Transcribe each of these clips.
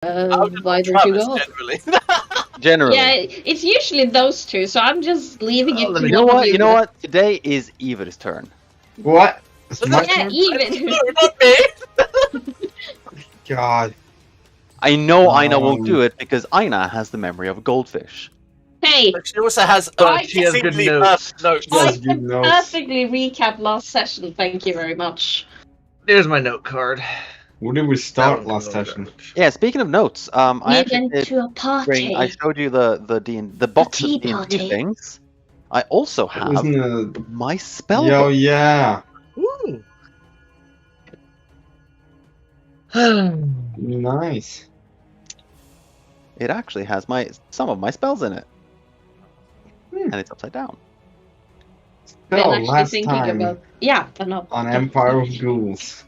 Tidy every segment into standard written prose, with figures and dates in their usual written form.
Why don't you go? Generally. Generally. Yeah, it's usually those two, so I'm just leaving it to You know one of what? You know what? Today is Eva's turn. What? It's my Yeah, turn? even. No, not me. God. I know Aina won't do it because Aina has the memory of a goldfish. Hey, But she also has But she has good exceedingly notes. perfect notes. I Yes, good can notes. perfectly recap last session. Thank you very much. There's my note card. Where did we That start one can last go in session? garbage. Yeah, speaking of notes, I We actually went did to a party. bring. I showed you the box of tea D&D party. things. I also It have wasn't my a... spell Yo, book. yeah. Woo! Nice. It actually has some of my spells in it, and it's upside down. So, I'm actually last thinking time about. Yeah, I know. on Empire of Ghouls.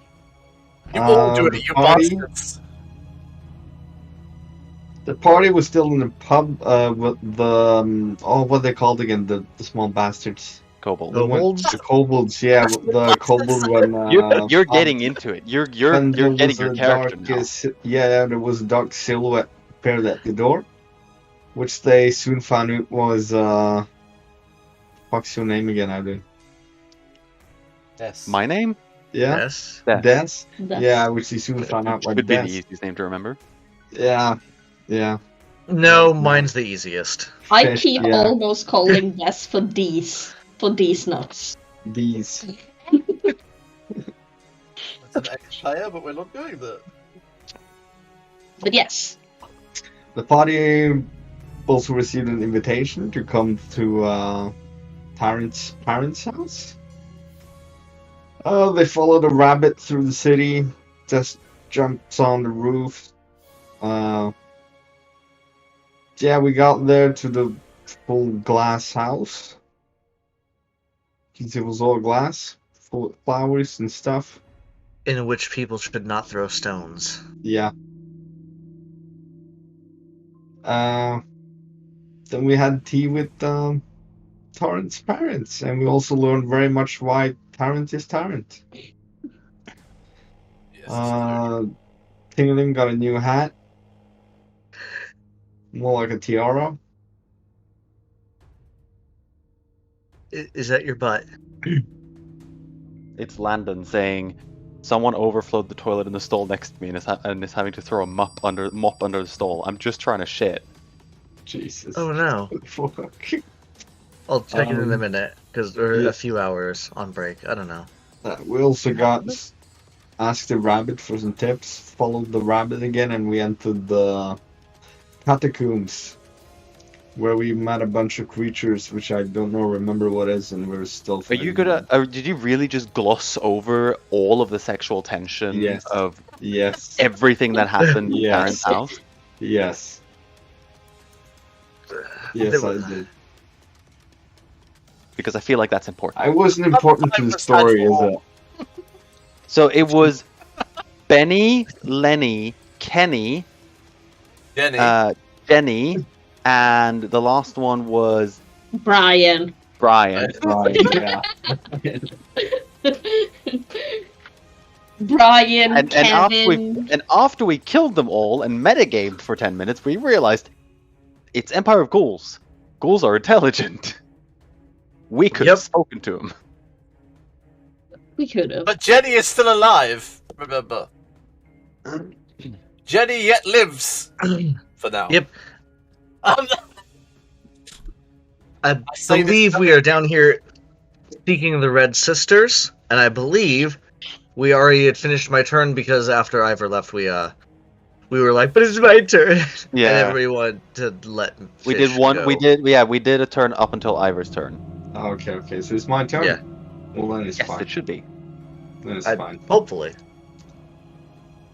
You all do the it, you party, bastards. the party was still in the pub with the... what are they called again? The small bastards. Kobold. Kobolds? The kobolds, yeah. The kobold when... You're getting into it. You're when there getting was your a character dark, now. yeah, there was a dark silhouette appeared at the door, which they soon found out was what's your name again, Alvin? Yes. My name? Yeah, Yes. Death. Des. That's- Yeah, which they soon found out was Would be the Des. easiest name to remember. Yeah, yeah. No, mine's the easiest. I Fish, keep yeah. almost calling this for these nuts. These. That's an X-player, but we're not doing that. But yes, The party also received an invitation to come to Tarrant's parents' house. They followed a rabbit through the city, just jumps on the roof. Yeah, we got there to the full glass house. It was all glass, full of flowers and stuff. In which people should not throw stones. Yeah. Then we had tea with Tarrant's parents, and we also learned very much why Tarrant is Tarrant. Yes. Tingling got a new hat, more like a tiara. Is that your butt? It's Landon saying, "Someone overflowed the toilet in the stall next to me and is having to throw a mop under the stall. I'm just trying to shit." Jesus. Oh no. Fuck. I'll check it in a Um, minute, because yeah. we're a few hours on break. I don't know. We also got asked the rabbit for some tips, followed the rabbit again, and we entered the catacombs, where we met a bunch of creatures, which I don't remember what is, and we're still. Are you gonna? Did you really just gloss over all of the sexual tension Yes. of Yes. everything that happened in Yes. Karen's house? Yes. Yes, There I was- did. Because I feel like that's important. I wasn't important to the story, is it? So it was Benny, Lenny, Kenny, Jenny. Jenny, and the last one was Brian. Brian. Right, yeah. Brian, And Kevin. after we killed them all and metagamed for 10 minutes, we realized it's Empire of Ghouls. Ghouls are intelligent. We could have Yep. spoken to him. We could have. But Jenny is still alive, remember. Jenny yet lives. For now. Yep. Um, I say this- believe we are down here seeking the Red Sisters, and I believe we already had finished my turn because after Ivor left, we were like, "But it's my turn." Yeah. And everybody wanted to let. We did Fish one. go. We did a turn up until Ivor's turn. Okay, so it's my turn? Yeah. Well, then it's Yes, fine. it should be. Then it's I- fine. Hopefully.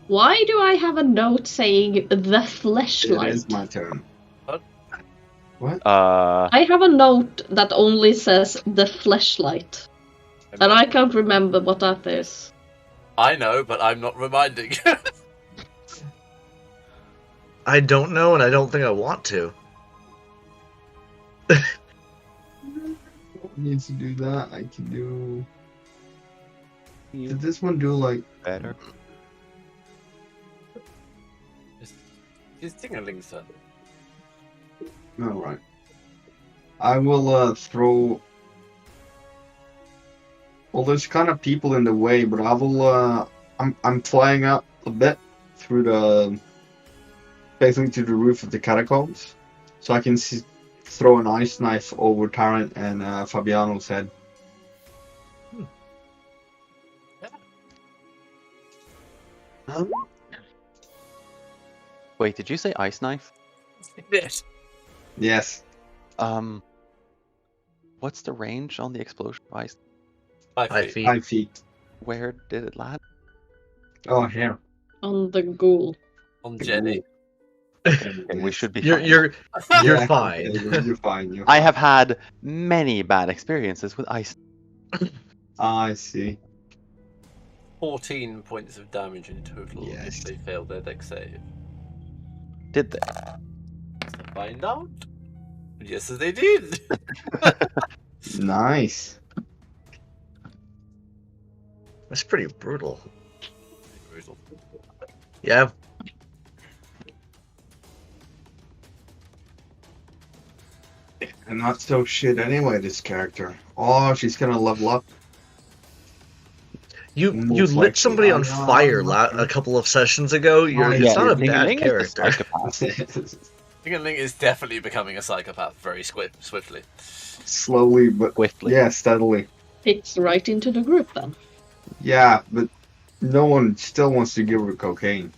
Why do I have a note saying the It fleshlight? is my turn. I have a note that only says the fleshlight. And I can't remember what that is. I know, but I'm not reminding you. I don't know, and I don't think I want to. Needs to do that. I can do. Did this one do like? Better. It's Tingling's turn. Alright. I will throw. Well, there's kind of people in the way, but I will. I'm flying up a bit through the. Basically to the roof of the catacombs, so I can throw an ice knife over Tarrant and Fabiano's head. Wait, did you say ice knife? Yes. Yes. What's the range on the explosion of ice? 5 5 feet. feet. 5 feet. Where did it land? Oh, here. On the ghoul. On Jenny. Okay, we should be You're fine. you're Yeah, fine. okay, you're fine. You're I fine. have had many bad experiences with ice. I see. 14 points of damage in total Yes. if they fail their dex save. Did they? Find out. Yes, they did. Nice. That's pretty brutal. Brutal. Yeah. And not so shit anyway, this character. Oh, she's gonna level up. You Most lit likely. somebody on I know, fire I'm not a couple of sessions ago. You're Yeah, it's not a Ding bad Ling is a character. psychopath. Tingling is definitely becoming a psychopath very swiftly. Slowly, but Swiftly. yeah, steadily. Fits right into the group then. Yeah, but no one still wants to give her cocaine.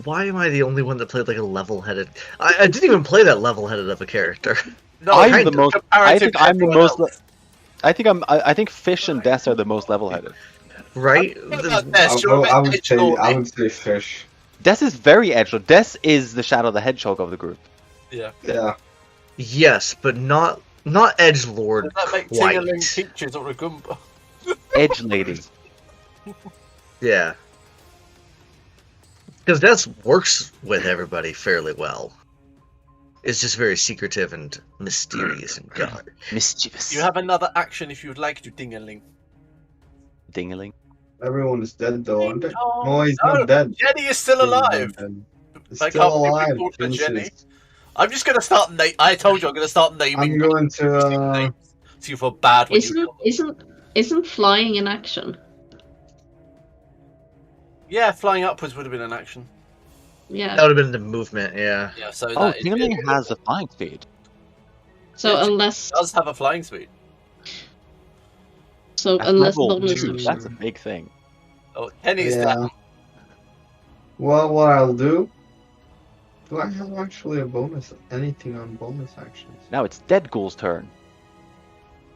Why am I the only one that played like a level-headed? I didn't even play that level-headed of a character. No, I'm kind the of. most. I comparative think to I'm the everyone most. else. I think Fish and Des are the most level-headed. Right? What about Des? I, You're a bit I would say edgelordy. fish. Des is very edgelord. Des is the Shadow the Hedgehog of the group. Yeah. Yeah. Yes, but not edgelord Does that make Tingling quite. Peaches or a Goomba? Edge lady. Yeah. Because that works with everybody fairly well. It's just very secretive and mysterious and dark. Mischievous. You have another action if you would like to, Dingaling. Dingaling. Everyone is dead though, aren't they? Ding-dong. No, he's No, not dead. Jenny is still alive. He's I still can't believe we alive. called her Jenny. Jesus. I'm just gonna start. I told you I'm gonna start naming. I'm going to. names, so you feel bad when you. Isn't flying an action? Yeah, flying upwards would have been an action. Yeah. That would have been the movement, yeah. Yeah, so Oh, that is Dingaling has a flying speed. So Yes, unless does have a flying speed. That's unless level bonus 2. action. That's a big thing. Oh, Henny's Yeah. down. Well, what I'll do. Do I have actually a bonus? Anything on bonus actions? Now it's Dead Ghoul's turn.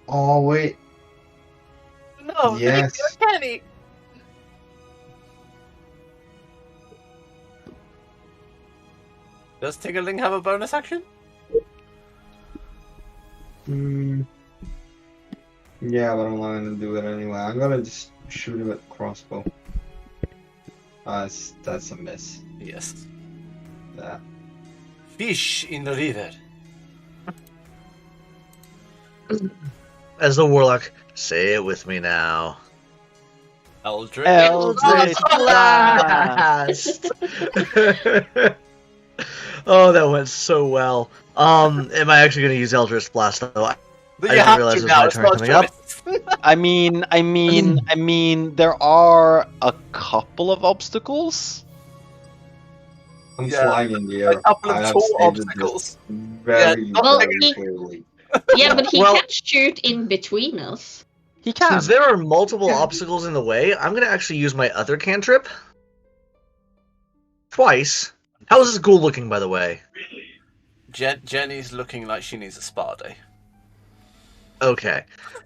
Oh wait. No, Yes. Henny. Does Tingaling have a bonus action? Hmm. Yeah, but I'm not gonna do it anyway. I'm gonna just shoot him at crossbow. That's a miss. Yes. Yeah. Fish in the river. As the warlock, say it with me now. Eldritch. Eldritch Blast! Oh, that went so well. Am I actually going to use Eldritch Blast though? But I you didn't have realize to it was now. my It's turn not coming up. choice. I mean, there are a couple of obstacles. I'm Yeah. flying in the air. A couple I of have tall stated this obstacles. very, Yeah, Well, very he- clearly. Yeah, but he Well- can't shoot in between us. He can. Since there are multiple obstacles in the way, I'm going to actually use my other cantrip. Twice. How's this ghoul looking, by the way? Jenny's looking like she needs a spa day. Okay.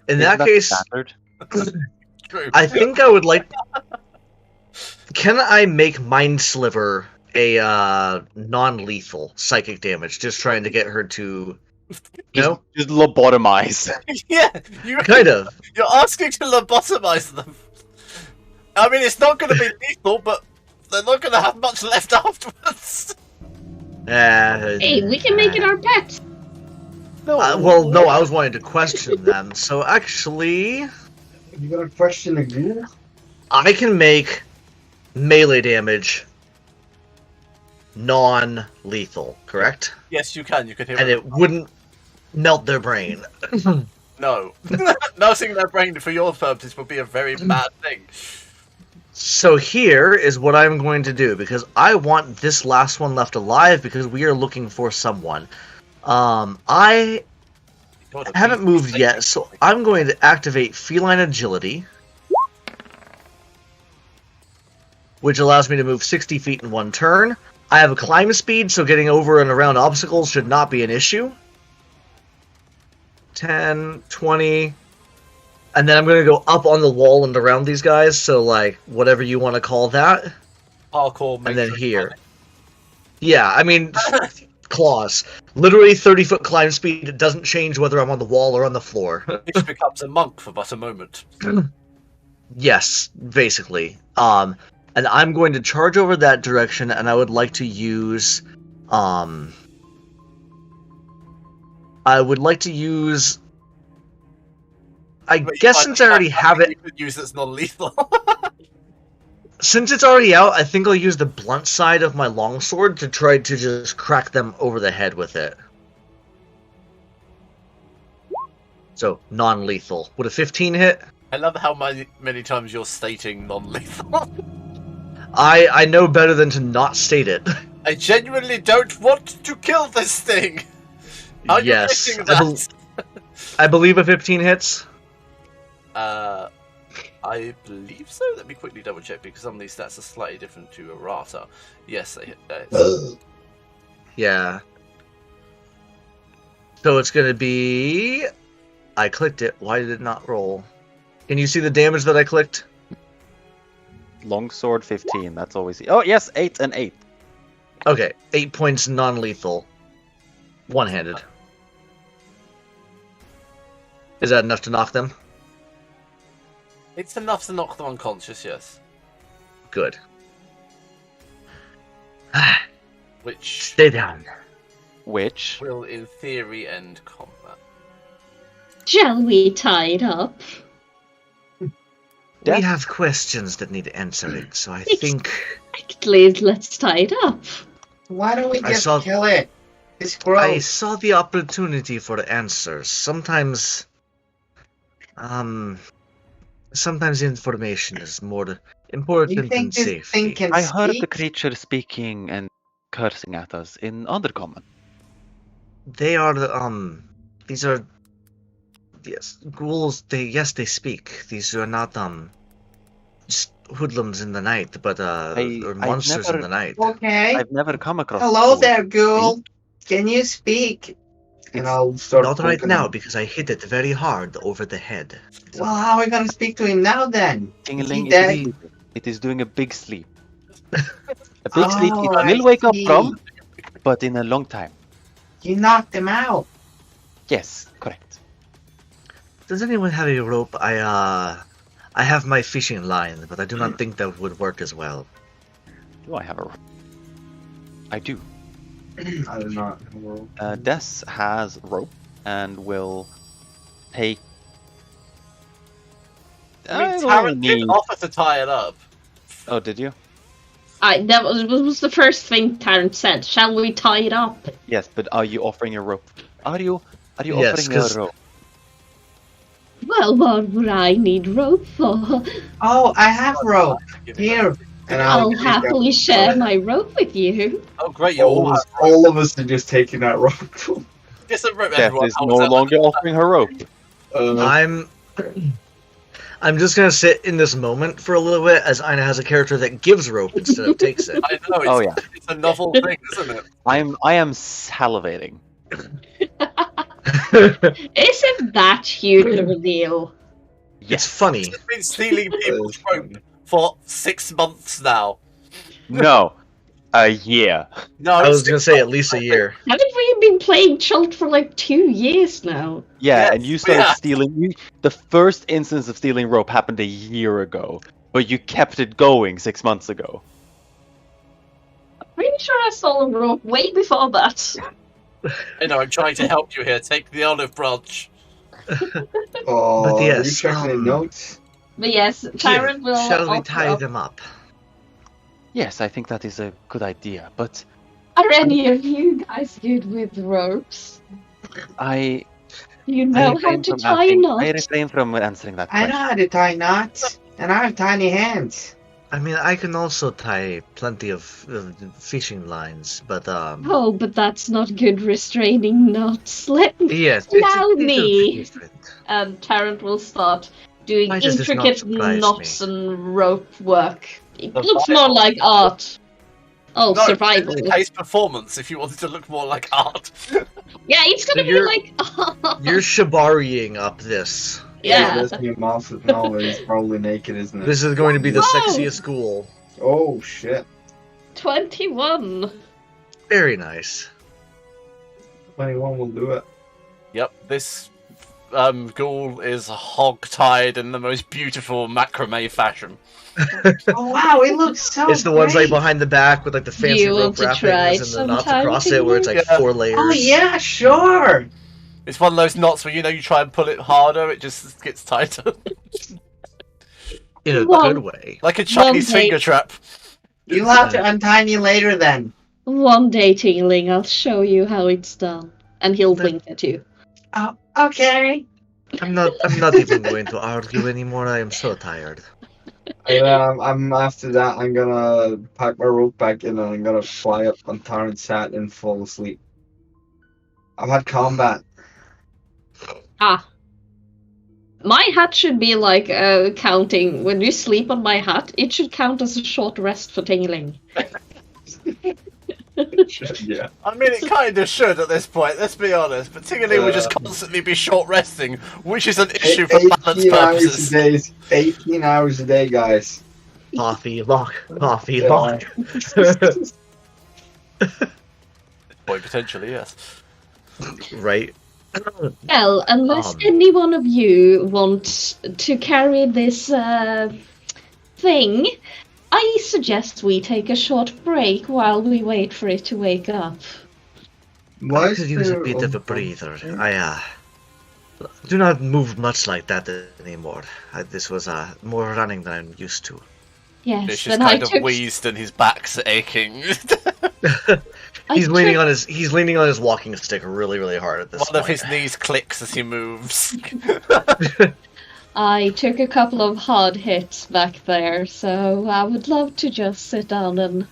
In Isn't that that case, standard? True. I think I would like... Can I make Mind Sliver a non-lethal psychic damage, just trying to get her to... No? Just lobotomize. Yeah, you Kind of. You're asking to lobotomize them. I mean, it's not going to be lethal, but they're not going to have much left afterwards. Hey, we can make it our pet. Well, no, I was wanting to question them. So actually, You gonna question a ghoul? I can make melee damage non-lethal, correct? Yes, you can. You can hear And it wouldn't melt their brain. No. Melting their brain for your purposes would be a very bad thing. So here is what I'm going to do, because I want this last one left alive, because we are looking for someone. I haven't moved yet, so I'm going to activate Feline Agility, which allows me to move 60 feet in one turn. I have a climb speed, so getting over and around obstacles should not be an issue. 10, 20... And then I'm going to go up on the wall and around these guys, so, like, whatever you want to call that. Parkour. And then here. Yeah, I mean, claws. Literally 30-foot climb speed. It doesn't change whether I'm on the wall or on the floor. Which becomes a monk for but a moment. Yes, basically. And I'm going to charge over that direction, and I would like to use... I guess since I already have it... You could use that's non-lethal. Since it's already out, I think I'll use the blunt side of my longsword to try to just crack them over the head with it. So, non-lethal. Would a 15 hit? I love how many times you're stating non-lethal. I know better than to not state it. I genuinely don't want to kill this thing. Are you Yes, missing that? I believe a 15 hits. I believe so. Let me quickly double check because some of these stats are slightly different to errata. Yes, they hit. Yeah. So it's gonna be... I clicked it. Why did it not roll? Can you see the damage that I clicked? Longsword 15, that's always... Oh, yes, 8 and 8. Okay, 8 points non-lethal. One-handed. Is that enough to knock them? It's enough to knock them unconscious, yes. Good. Which Stay down. Which? will, in theory, end combat. Shall we tie it up? We have questions that need answering, so I think... Exactly, let's tie it up. Why don't we I just saw- kill it? It's gross. I saw the opportunity for answers. Sometimes information is more you important than think this safety. thing can I heard the speak? creature speaking and cursing at us in Undercommon. They are the, these are... Yes, ghouls, they speak. These are not, just hoodlums in the night, but, or monsters in never- the night. Okay. I've never come across... Hello ghouls there, that ghoul. speak. Can you speak? And I'll start. Not right poking now, him. because I hit it very hard over the head. Well, how are we gonna speak to him now then? Tingling, Is he it is dead? sleeping. It is doing a big sleep. A big sleep Oh, it I will wake up see. from, but in a long time. You knocked him out. Yes, correct. Does anyone have a rope? I have my fishing line, but I do not think that would work as well. Do I have a rope? I do. I do not. Well, Des has rope and will take... I mean, don't Taryn did need- offer to tie it up. Oh, did you? That was the first thing Tarrant said. Shall we tie it up? Yes, but are you offering a rope? Are you Yes, offering a 'cause- rope? Well, what would I need rope for? Oh, I have rope. Give it Here. up. and I'll give it happily down. share my rope with you. Oh, great! You all have All of us are just taking that rope. just a rope. Death Everyone, is how no that longer offering her rope. I'm just gonna sit in this moment for a little bit, as Ina has a character that gives rope instead of takes it. I know. It's, Oh, yeah. It's a novel thing, isn't it? I am salivating. Isn't that huge of a deal? It's funny. It's been stealing people's rope for 6 months now. No, a year. No, I it's was gonna 6 say at months. least a year. Haven't we been playing Chult for like 2 years now? Yeah, Yes, and you started yeah. stealing. The first instance of stealing rope happened a year ago, but you kept it going 6 months ago. Pretty sure I stole a rope way before that. I know. I'm trying to help you here. Take the olive branch. Oh, But are you yes, checking the notes? But yes, Tyrant will Shall we offer tie up- them up? Yes, I think that is a good idea, but Are any of you guys good with ropes? I Do you know how refrain to from tie asking. I knots? refrain from answering that I know question. how to tie knots, and I have tiny hands. I mean, I can also tie plenty of fishing lines, but Oh, but that's not good restraining knots. Let me yes, allow it's me. different. And Tarrant will start doing Why does this not intricate surprise knots me? and rope work. It looks Survival. more like art. Oh, No, survival. in this case, performance. If you wanted to look more like art. Yeah, it's gonna So be you're- like You're shibariing up this. yeah. There's me mouse with knowledge. It's probably naked, isn't it? This is going to be the Whoa! sexiest school. Oh shit. 21. Very nice. 21 will do it. Yep, this ghoul is hog-tied in the most beautiful macrame fashion. Oh wow, it looks so It's the ones like great. behind the back with like the fancy you rope want to try wrappings it and the knots sometime, across it where it's like Yeah. 4 layers. Oh yeah, sure. It's one of those knots where you try and pull it harder, it just gets tighter. In a Well- good way. Like a Chinese One day- finger trap. You'll have to untie me later then. One day, Tingling, I'll show you how it's done. And he'll That- wink at you. Oh, okay. I'm not even going to argue anymore. I am so tired. And I'm after that. I'm gonna pack my rope back in and I'm gonna fly up on Tarrant's hat and fall asleep. I've had combat. Ah. My hat should be like counting. When you sleep on my hat, it should count as a short rest for Tingling. Yeah. I mean, it kind of should at this point, let's be honest. But Tingling would just constantly be short resting, which is an issue for balance 18 hours a purposes. day. 18 hours a day, guys. Coffee lock. Coffee Yeah. lock. Boy, potentially, yes. Right. Well, unless any one of you wants to carry this thing, I suggest we take a short break while we wait for it to wake up. I could use a bit of a breather. I do not move much like that anymore. This was more running than I'm used to. Yes, It's just then I kind of took. wheezed and his back's aching. He's leaning on his walking stick really, really hard at this One point. of his knees clicks as he moves. I took a couple of hard hits back there, so I would love to just sit down and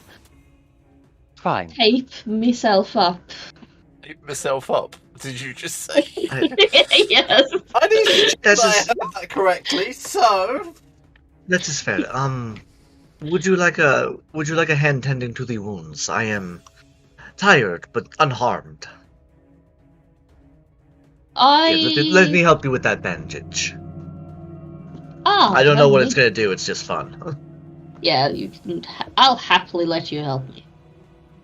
Fine. tape myself up. Keep myself up. Did you just say? Yes. I need to check That's that I just- heard that correctly. So, That is fair. Would you like a hand tending to the wounds? I am tired but unharmed. Here, let me help you with that bandage. I don't know what it's gonna do. It's just fun. Yeah, you can. I'll happily let you help me.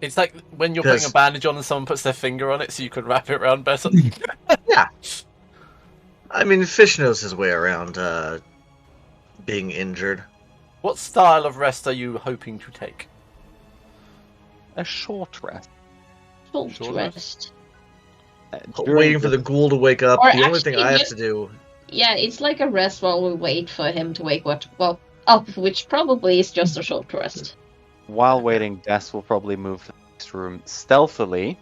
it's like when you're putting a Because- bandage on and someone puts their finger on it, so you can wrap it around better. Yeah. I mean, Fish knows his way around being injured. What style of rest are you hoping to take? A short rest. Short Short rest. Waiting for the ghoul to wake up. Or The only thing actually I have just- to do. Yeah, it's like a rest while we wait for him to wake up, which probably is just a short rest. While waiting, Des will probably move to the next room stealthily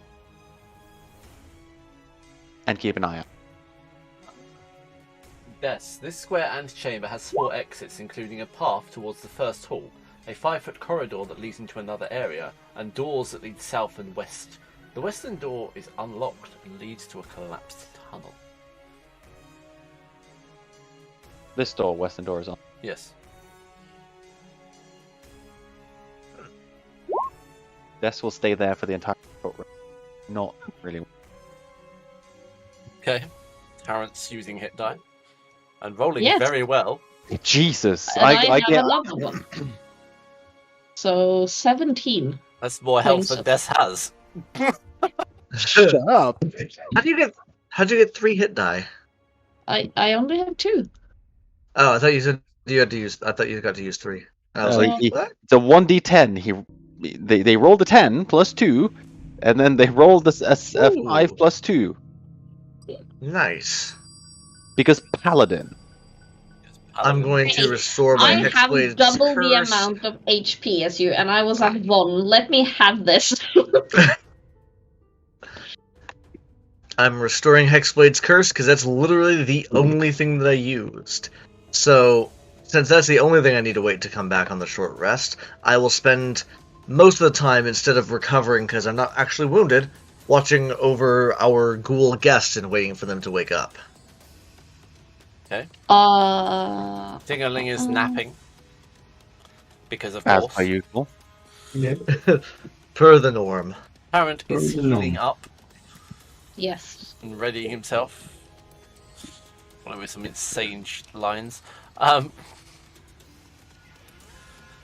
and keep an eye out. Yes, this square antechamber has 4 exits, including a path towards the first hall, a 5-foot corridor that leads into another area, and doors that lead south and west. The western door is unlocked and leads to a collapsed tunnel. This door, western door, is on. Yes. Des will stay there for the entire short rest. Not really. Okay. Tarrant's using hit die. And rolling Yes. very well. Jesus, And I I have get. another one. So 17. That's more health Points than of- Des has. Shut up. How'd you get 3 hit die? I only have 2. Oh, I thought you said you had to use. I thought you got to use 3. And I was No, like, what? It's a 1d10. They rolled a 10 plus 2, and then they rolled a 5 Ooh. plus 2 Nice. because paladin. I'm going to restore my I have Hexblade's double the curse. amount of HP as you, and I was at 1. Let me have this. I'm restoring Hexblade's curse because that's literally the only thing that I used. So, since that's the only thing I need to wait to come back on the short rest, I will spend most of the time, instead of recovering because I'm not actually wounded, watching over our ghoul guests and waiting for them to wake up. Okay. Uh. Dingerling is napping. Because of As course. per usual. Yeah. Per the norm. Parent is Per the norm. healing up Yes. and readying himself. With some insane lines.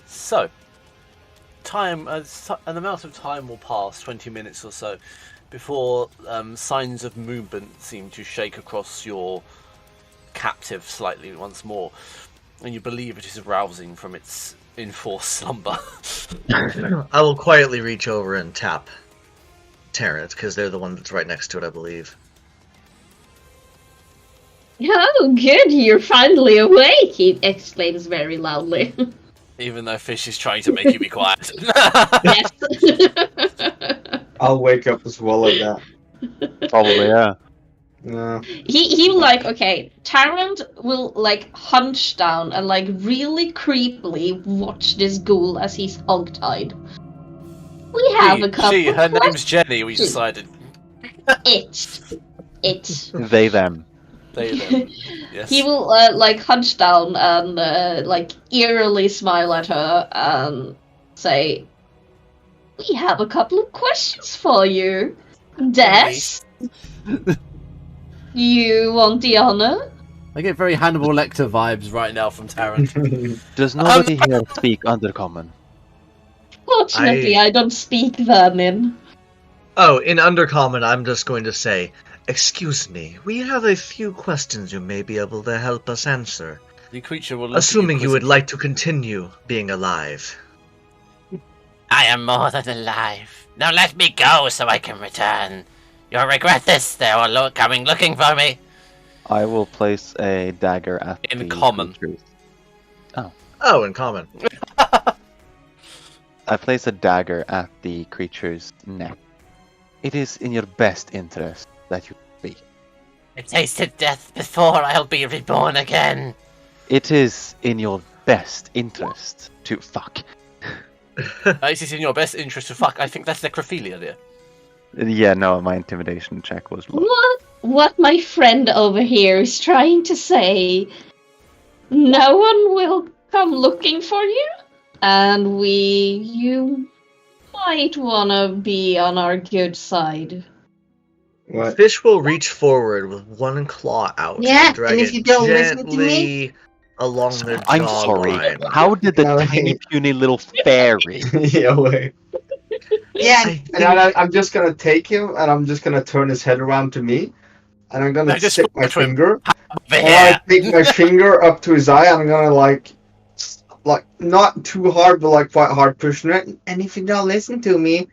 So, time, an amount of time will pass, 20 minutes or so, before signs of movement seem to shake across your captive slightly once more, and you believe it is arousing from its enforced slumber. I will quietly reach over and tap Terrence, because they're the one that's right next to it, I believe. Oh, good, you're finally awake, he exclaims very loudly. Even though Fish is trying to make you be quiet. Yes. I'll wake up as well at that. Probably, yeah. Yeah. He like, okay, Tarrant will like hunch down and like really creepily watch this ghoul as he's hog-tied. We have a couple She, her of name's Jenny, we decided. It. They, them. They, them. Yes. He will like hunch down and like eerily smile at her and say, "We have a couple of questions for you, Des. You want the honor?" I get very Hannibal Lecter vibes right now from Tarrant. Does nobody here speak Undercommon? Fortunately, I don't speak vermin. Oh, in Undercommon, I'm just going to say, excuse me, we have a few questions you may be able to help us answer. The creature will look Assuming at you would like to continue being alive. I am more than alive. Now let me go so I can return. You'll regret this. They are coming looking for me. I will place a dagger at In the common. creatures. Oh, in common. I place a dagger at the creature's neck. It is in your best interest that you speak. I tasted death before. I'll be reborn again. It is in your best interest to fuck. It is in your best interest to fuck. I think that's necrophilia there. Yeah, no, my intimidation check was low. What my friend over here is trying to say, no one will come looking for you, and you might wanna be on our good side. What? Fish will reach forward with one claw out Yeah, and drag and if it you don't listen to me- gently along their I'm sorry. jawline. How did the No, tiny puny little fairy? Yeah, wait. Yeah, And I'm just gonna take him and I'm just gonna turn his head around to me. And I'm gonna No, just stick my between- finger. Over And here. I take my finger up to his eye and I'm gonna like not too hard but like quite hard pushing it. and if you don't listen to me,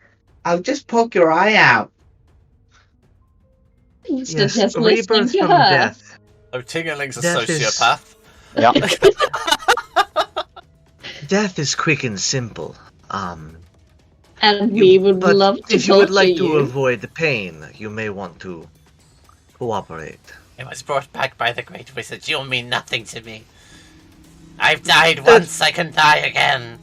I'll just poke your eye out. He's Yes, just listening rebirth to from her. death. Oh, Tingerling's a That is- sociopath. Yeah. Death is quick and simple. And we would But love to if you would talk like to to you. avoid the pain, you may want to cooperate. I was brought back by the Great Wizard. You'll mean nothing to me. I've died once. I can die again.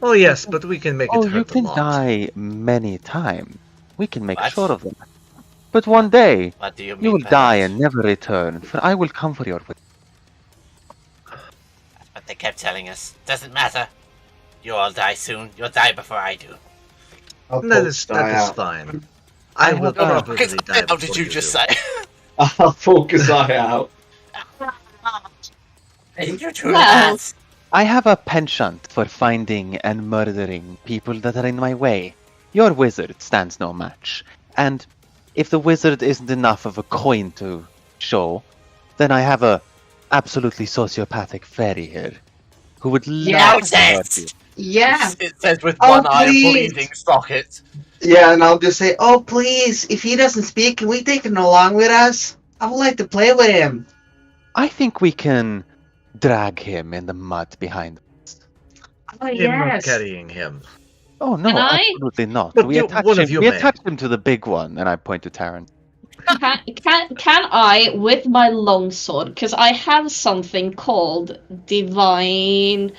Oh yes, but we can make it Oh, hurt you a can lot. die many times. We can make What? sure of them. But one day, What do you mean? you will by die that? and never return, for I will come for your... That's what they kept telling us. Doesn't matter. You all die soon. You'll die before I do. I'll That poke is his eye out. fine. I will No, no, probably die. How did before you just do. say? I'll poke his eye out. Did you do Well- that? I have a penchant for finding and murdering people that are in my way. Your wizard stands no match. And if the wizard isn't enough of a coin to show, then I have a absolutely sociopathic fairy here who would love to hurt you. Yeah. It says with Oh, one eye and please. bleeding socket. Yeah, and I'll just say, Oh, please, if he doesn't speak, can we take him along with us? I would like to play with him. I think we can drag him in the mud behind us. Oh, I'm not yes. carrying him. Oh no, Can I? absolutely not. But We one of you may. attached him to the big one, and I point to Taryn. Can I, with my longsword, because I have something called Divine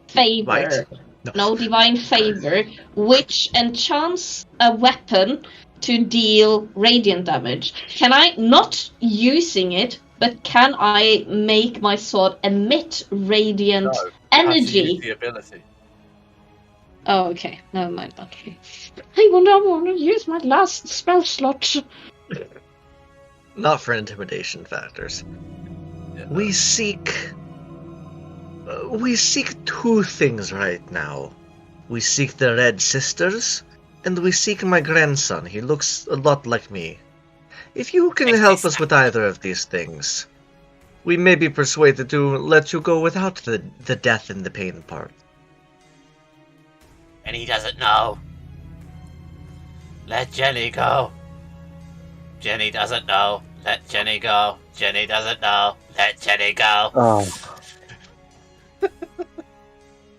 Favor. Right. No, Divine Favor, which enchants a weapon to deal radiant damage. Can I, not using it, but can I make my sword emit radiant No, you energy? have to use the ability. Oh, okay. Never mind. Okay. I want to use my last spell slot. Not for intimidation factors. Yeah. We seek two things right now. We seek the Red Sisters, and we seek my grandson. He looks a lot like me. If you can help us with either of these things, we may be persuaded to let you go without the death and the pain part. And he doesn't know. Let Jenny go. Jenny doesn't know. Let Jenny go. Jenny doesn't know. Let Jenny go. Oh,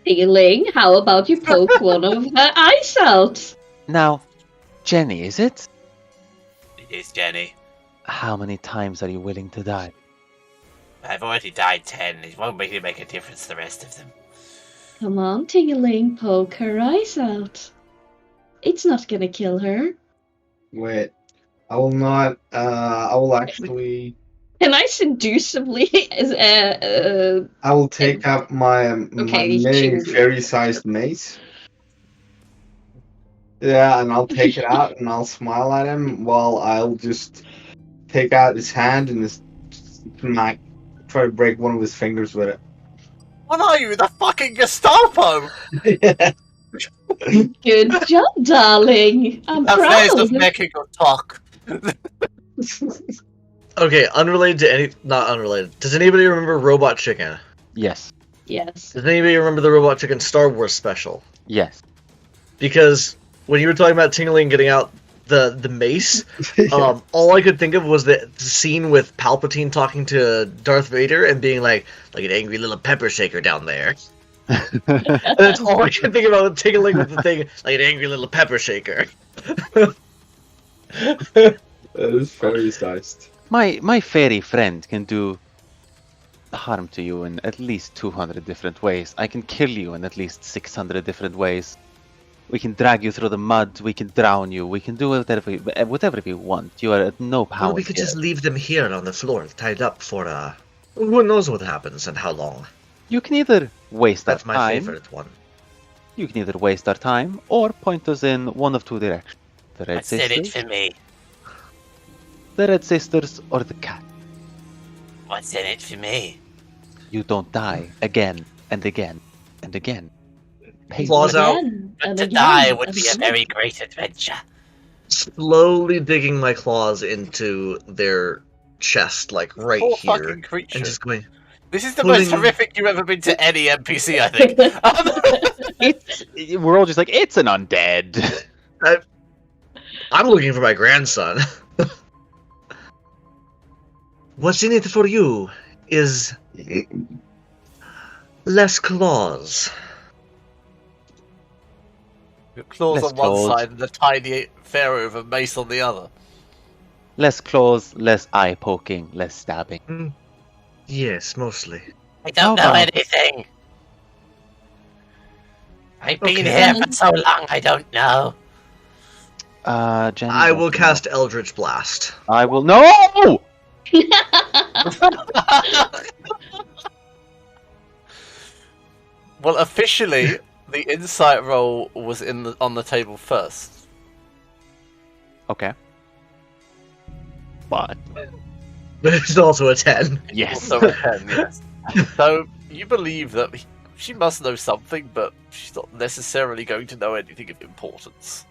Feeling, how about you poke one of her eyes out? now, Jenny, is it? It is Jenny. How many times are you willing to die? I've already died 10. It won't really make a difference the rest of them. Come on, Tingaling, poke her eyes out. It's not gonna kill her. Wait. I will not. I will actually. Can I seducibly I will take out my Okay, mini choose. fairy-sized mace. Yeah, and I'll take it out and I'll smile at him while I'll just take out his hand and just smack, try to break one of his fingers with it. What are you, the fucking Gestapo? Good job, darling. I'm Have ways proud. of making you talk. Okay, not unrelated. Does anybody remember Robot Chicken? Yes. Yes. Does anybody remember the Robot Chicken Star Wars special? Yes. Because when you were talking about Tingling getting out the mace, all I could think of was the scene with Palpatine talking to Darth Vader and being like an angry little pepper shaker down there. And that's all I can think about with Tingling with the thing, like an angry little pepper shaker. That is fairy-sized. My fairy friend can do harm to you in at least 200 different ways. I can kill you in at least 600 different ways. We can drag you through the mud, we can drown you, we can do whatever we want. You are at no power. Well, we could here. just leave them here on the floor, tied up for who knows what happens and how long. You can either waste That's our my time. favorite one. You can either waste our time or point us in one of two directions. The Red What's in it Sisters, for me? the Red Sisters, or the cat. What's in it for me? You don't die again and again and again. Pain. Claws out, Again, But and to again, die would and be a again. very great adventure. slowly digging my claws into their chest, like right Poor here, fucking creature. and just going. This is the pulling- most horrific you've ever been to any NPC, I think. We're all just like, it's an undead. I'm looking for my grandson. What's in it for you is less claws. Your claws Less on one claws. side and a tiny pharaoh with a mace on the other. Less claws, less eye poking, less stabbing. Yes, mostly. I don't know How about- anything. I've been Okay. here for so long, I don't know. Jenny, I will doesn't cast Eldritch Blast. know. I will. No! Well, officially, the insight roll was on the table first. Okay. But There's also a 10. yes. Also a 10, yes. So, you believe that she must know something, but she's not necessarily going to know anything of importance.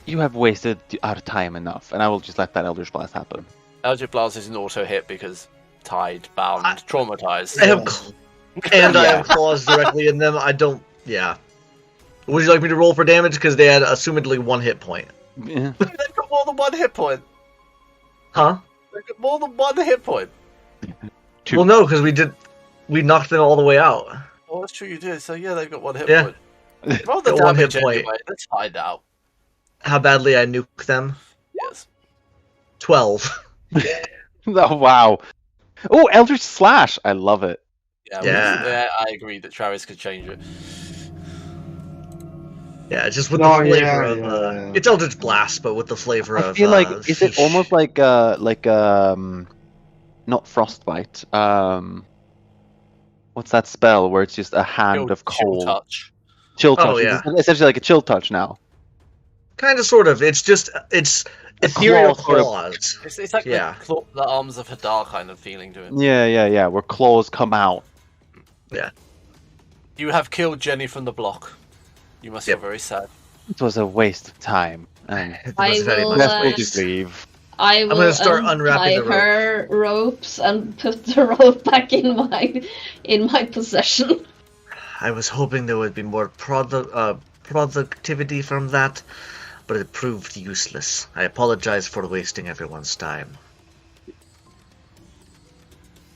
You have wasted our time enough, and I will just let that Eldritch Blast happen. Eldritch Blast is an auto hit because tied, bound, traumatized. I have I have claws directly in them. I don't. Yeah. Would you like me to roll for damage? Because they had assumedly 1 hit point. Yeah. They've got more than 1 hit point. Huh? They've got more than 1 hit point. Two. Well, no, because we did. we knocked them all the way out. Oh, that's true, you did. So yeah, they've got 1 hit Yeah. point. Roll the Got 1 hit damage point. anyway. Let's find out. How badly I nuke them? Yes. 12. Oh, wow. Oh, Eldritch Slash! I love it. Yeah. I agree that Travis could change it. Yeah, just with No, the flavor yeah, of yeah. it's Eldritch Blast, but with the flavor I of feel like is it fish. almost like not frostbite. What's that spell where it's just a hand of cold? Chill touch. Chill touch. Oh, yeah. It's essentially like a chill touch now. Kind of, sort of. It's just it's ethereal claw sort of- claws. It's like Yeah. the arms of Hadar kind of feeling to it. Yeah. Where claws come out. You have killed Jenny from the block. You must feel very sad. It was a waste of time. And It I was very will, much best way waste. to leave. I will gonna start unwrapping untie the rope. her ropes and put the rope back in my possession. I was hoping there would be more productivity from that, but it proved useless. I apologize for wasting everyone's time.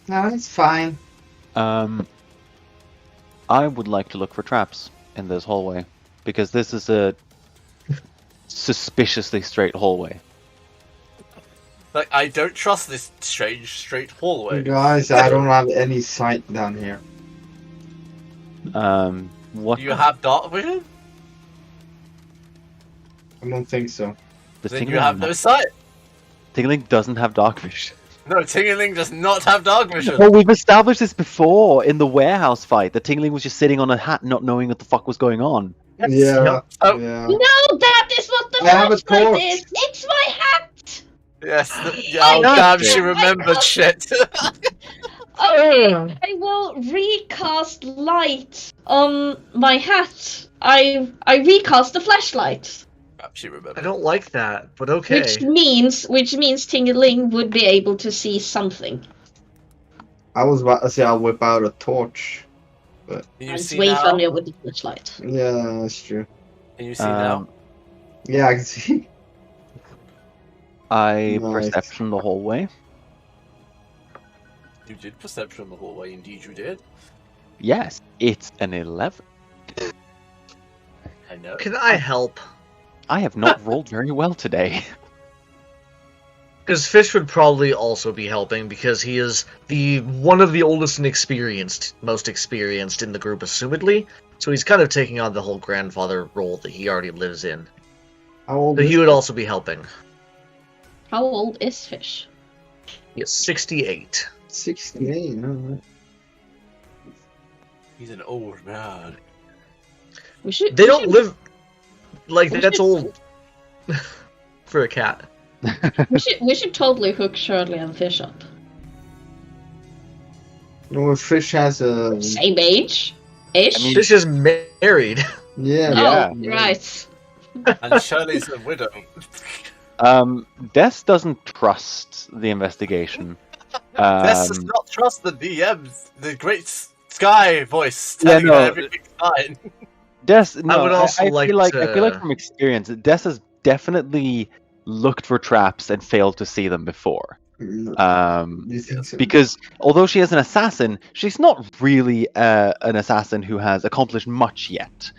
No, it's fine. I would like to look for traps in this hallway because this is a suspiciously straight hallway. Like, I don't trust this strange straight hallway. Guys, I don't have any sight down here. What? Do you have dark vision? I don't think so. The Then you have no sight. Tingling doesn't have dark vision. No, Tingling does not have dark vision. Well, we've established this before in the warehouse fight. The Tingling was just sitting on a hat, not knowing what the fuck was going on. Yeah. Oh. Yeah. No, that is what the I have a flashlight torch. is. It's my hat. Yes. I Oh, know. damn, she remembered shit. I will recast light on my hat. I recast the flashlight. She remembered. I don't like that, but okay. Which means Tingling would be able to see something. I was about to say I'll whip out a torch. Can you It's see way now? funnier with the flashlight. Yeah, that's true. Can you see now? Yeah, I can see. I Nice. perception the hallway. You did perception in the hallway, indeed you did. Yes, it's an 11. I know. Can I help? I have not rolled very well today. Because Fish would probably also be helping because he is the one of the oldest and most experienced in the group, assumedly. So he's kind of taking on the whole grandfather role that he already lives in. How old So is he would also be helping. How old is Fish? He is 68. 68? No. He's an old man. They don't live like we that's should- old for a cat. We should totally hook Shirley and Fish up. No, if Fish has a... Same age? Ish? I mean- Fish is married. Yeah. Oh, right. And Shirley's a widow. Des doesn't trust the investigation. This does not trust the DMs. The great Sky voice telling no. her everything's fine. Des, no, would also I like feel like to- I feel like from experience, Des has definitely looked for traps and failed to see them before. You think so? Because although she is an assassin, she's not really an assassin who has accomplished much yet.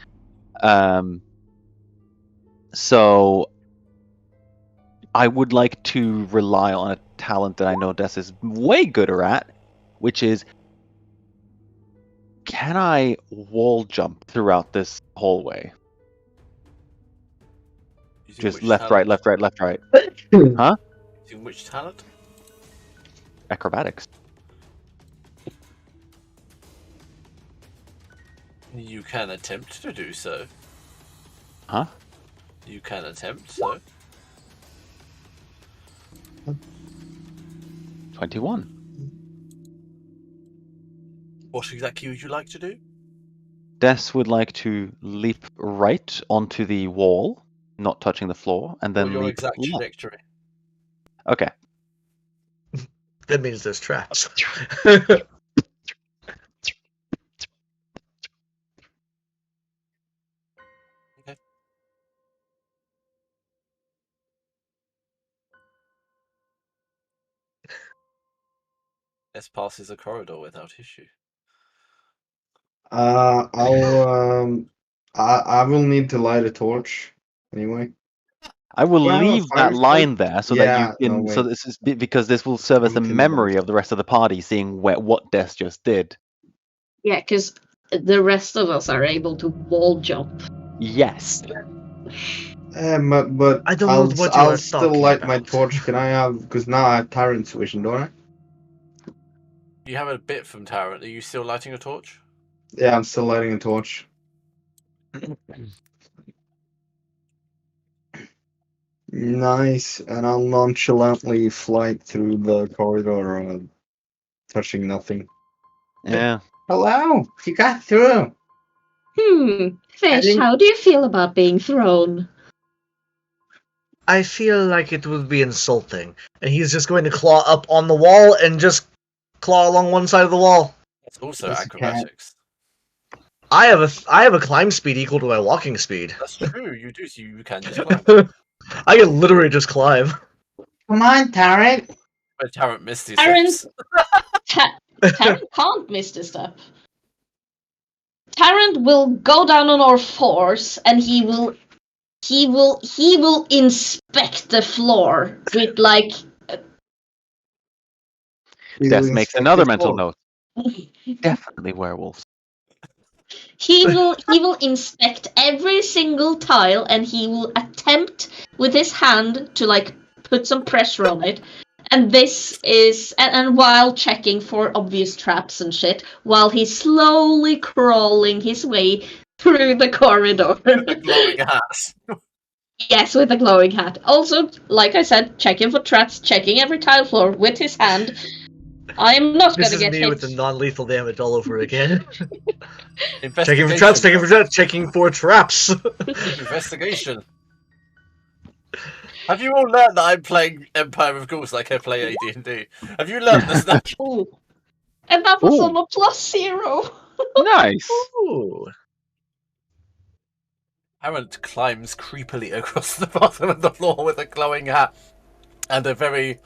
So I would like to rely on a talent that I know Des is way gooder at, which is, can I wall jump throughout this hallway? Using Just which left, right, talent? left, right, left, right. Using which talent? Acrobatics. You can attempt to do so. Huh? You can attempt so. 21. What exactly would you like to do? Des would like to leap right onto the wall, not touching the floor, and Or then your leap exact left. trajectory? Okay. That means there's traps. This passes a corridor without issue. I will need to light a torch anyway. I will Do I have a leave fire that line stick? there so that you Yeah, no, can. So wait. this is because this will serve as a We can memory both. of the rest of the party, seeing what Des just did. Yeah, because the rest of us are able to wall jump. Yes. But I don't know what you I'll are still talking light my about. torch. Can I have? Because now I have Tyrant's vision, don't I? You have a bit from Tarrant. Are you still lighting a torch? Yeah, I'm still lighting a torch. Nice, and I'll nonchalantly fly through the corridor, touching nothing. Yeah. Hello, you got through. Fish, didn't- how do you feel about being thrown? I feel like it would be insulting, and he's just going to claw up on the wall and just claw along one side of the wall. It's also Yes, you can. acrobatics. I have a climb speed equal to my walking speed. That's true. You do. So you can just climb. I can literally just climb. Come on, Tarrant. But Tarrant missed his Tarrant, steps. Tarrant can't miss this step. Tarrant will go down on all fours and he will inspect the floor with like Des makes another mental note. Definitely werewolves. he will inspect every single tile and he will attempt with his hand to like put some pressure on it. And this is and while checking for obvious traps and shit, while he's slowly crawling his way through the corridor. The glowing hats. Yes, with a glowing hat. Also, like I said, checking for traps, checking every tile floor with his hand. I'm not This gonna is get me hit. with the non-lethal damage all over again. Investigation. Checking for traps, checking for traps. Investigation. Have you all learned that I'm playing Empire of Ghouls like I play AD&D? Have you learned this now? Ooh. And that was Ooh. on a +0. Nice. Ooh. Tarrant climbs creepily across the bottom of the floor with a glowing hat and a very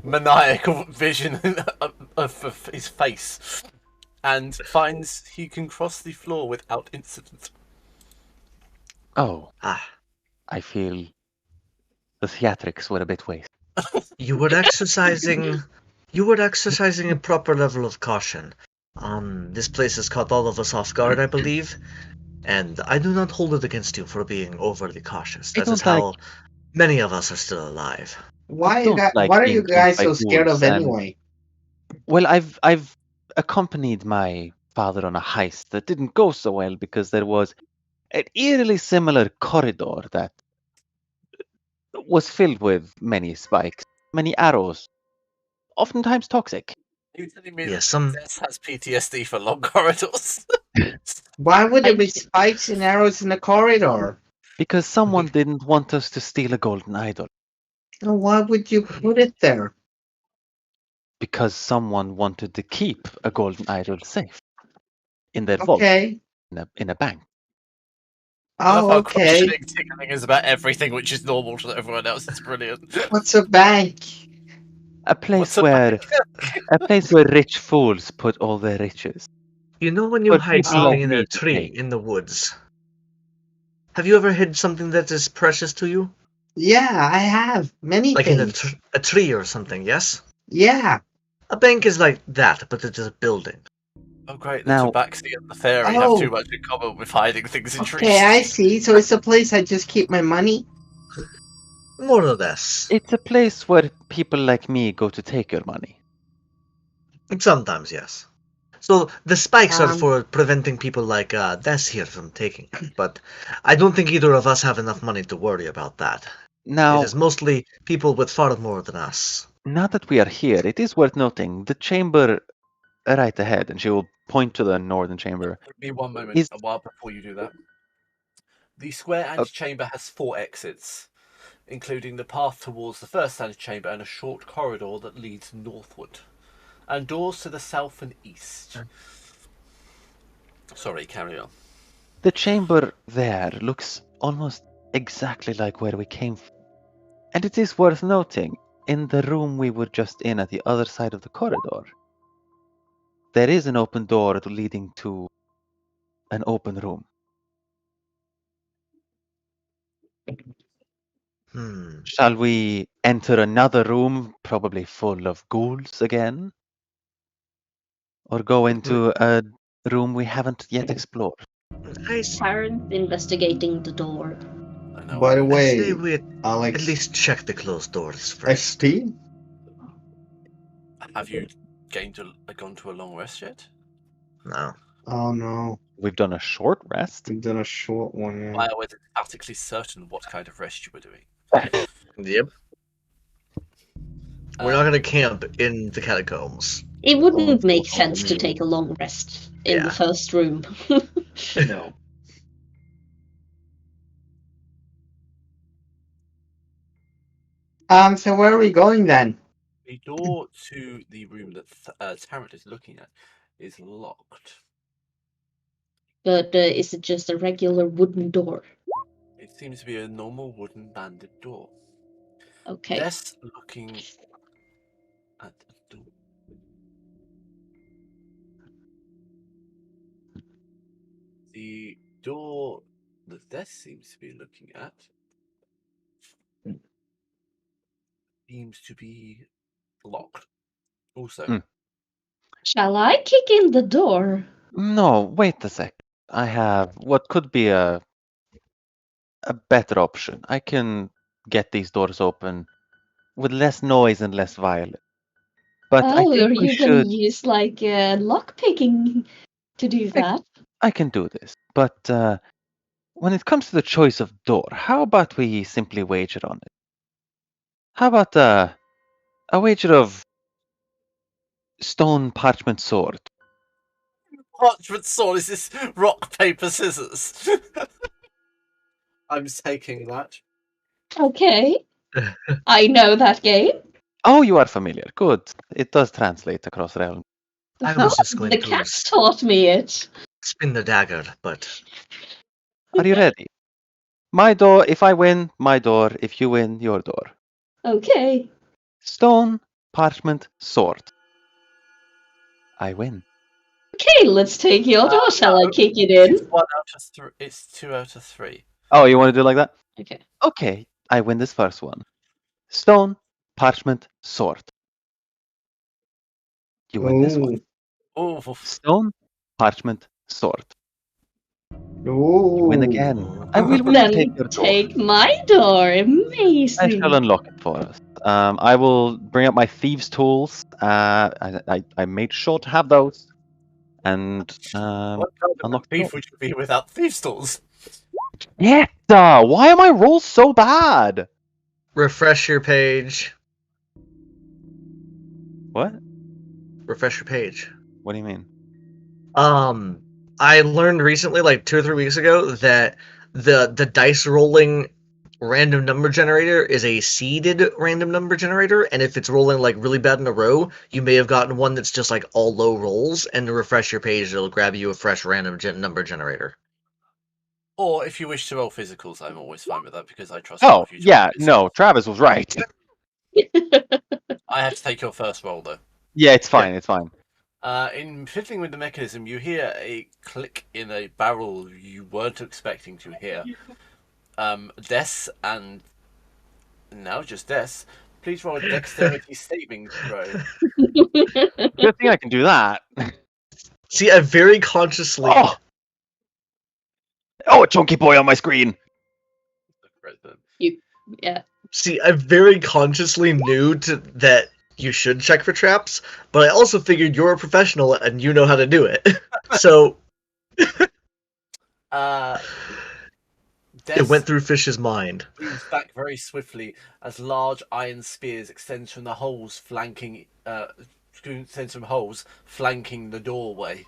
maniacal vision of his face, and finds he can cross the floor without incident. Oh, Ah, I feel the theatrics were a bit wasted. you were exercising a proper level of caution. This place has caught all of us off guard, I believe, and I do not hold it against you for being overly cautious. That is how many of us are still alive. Why don't like what are being you guys killed by so scared ghouls of and- anyway? Well, I've accompanied my father on a heist that didn't go so well because there was an eerily similar corridor that was filled with many spikes, many arrows, oftentimes toxic. Are you telling me Yes, that Des has PTSD for long corridors? Why would there be spikes and arrows in the corridor? Because someone didn't want us to steal a golden idol. And why would you put it there? Because someone wanted to keep a golden idol safe in their vault Okay. in a bank. I love Oh, how okay. questioning tickling is about everything which is normal to everyone else. It's brilliant. What's a bank? A place What's a where rich fools put all their riches. You know when you But hide people something like in me a to tree take. in the woods? Have you ever hid something that is precious to you? Yeah, I have many Like in things. a tree or something, yes? Yeah. A bank is like that, but it is a building. Oh great, the Now- Tabaxi and the fairy Oh. have too much in common with hiding things in trees. Okay, I see. So it's a place I just keep my money. More or less. It's a place where people like me go to take your money. Sometimes, yes. So the spikes are Um, for preventing people like Des here from taking it, but I don't think either of us have enough money to worry about that. Now, It is mostly people with far more than us. now that we are here, it is worth noting the chamber right ahead, and she will point to the northern chamber. Give me one moment, Is- a while before you do that. The square antechamber has 4 exits, including the path towards the first antechamber and a short corridor that leads northward, and doors to the south and east. Sorry, carry on. The chamber there looks almost exactly like where we came from. And it is worth noting, in the room we were just in at the other side of the corridor, there is an open door leading to an open room. Shall we enter another room, probably full of ghouls again? Or go into a room we haven't yet explored? Sharon's investigating the door. I know. By the I say way, we at Alex, least check the closed doors first. XP? Have you gone to a long rest yet? No. Oh no, We've done a short rest. we've done a short one, yeah. I was practically certain what kind of rest you were doing. Yep. We're not going to camp in the catacombs. It wouldn't make sense to no. take a long rest in Yeah. the first room. No. So where are we going then? The door to the room that Tarrant is looking at is locked. But is it just a regular wooden door? It seems to be a normal wooden banded door. Okay. Des looking at the door. The door that Des seems to be looking at seems to be locked. Also, Shall I kick in the door? No, wait a sec. I have what could be a better option. I can get these doors open with less noise and less violence. But I Oh, think are we you gonna should. use like lock picking to do that? I can do this, but when it comes to the choice of door, how about we simply wager on it? How about a wager of stone, parchment, sword? parchment sword is this rock, paper, scissors. I'm taking that. Okay. I know that game. Oh, you are familiar. Good. It does translate across realms. I was just going The to cat taught me it. spin the dagger, but Are you ready? My door. If I win, my door. If you win, your door. Okay. Stone, parchment, sword. I win. Okay, let's take your door. Shall I kick it in? It's 1 out of 3. It's 2 out of 3. Oh, you want to do it like that? Okay. Okay, I win this first one. Stone, parchment, sword. You win this one. Oh, Stone, parchment, sword. Ooh. You win again. I will Then take your door. take my door. I Amazing. shall unlock it for us. I will bring up my thieves' tools. I made sure to have those. And what kind of unlock the thief door. would you be without thieves' tools? Yeah, why are my rolls so bad? refresh your page. What? Refresh your page. What do you mean? I learned recently, like 2 or 3 weeks ago, that the dice rolling random number generator is a seeded random number generator, and if it's rolling like really bad in a row, you may have gotten one that's just like all low rolls, and to refresh your page, it'll grab you a fresh random number generator. Or if you wish to roll physicals, I'm always fine with that because I trust Oh, you. yeah, no, Travis was right. I have to take your first roll though. Yeah, it's fine, it's fine. In fiddling with the mechanism, you hear a click in a barrel you weren't expecting to hear. Des and now just Des, please roll a dexterity saving throw. Good thing I can do that. See, I very consciously. Oh, a chunky boy on my screen. Yeah. See, I very consciously knew that you should check for traps, but I also figured you're a professional and you know how to do it. So it went through Fish's mind. Moves back very swiftly as large iron spears extend from the holes flanking the doorway.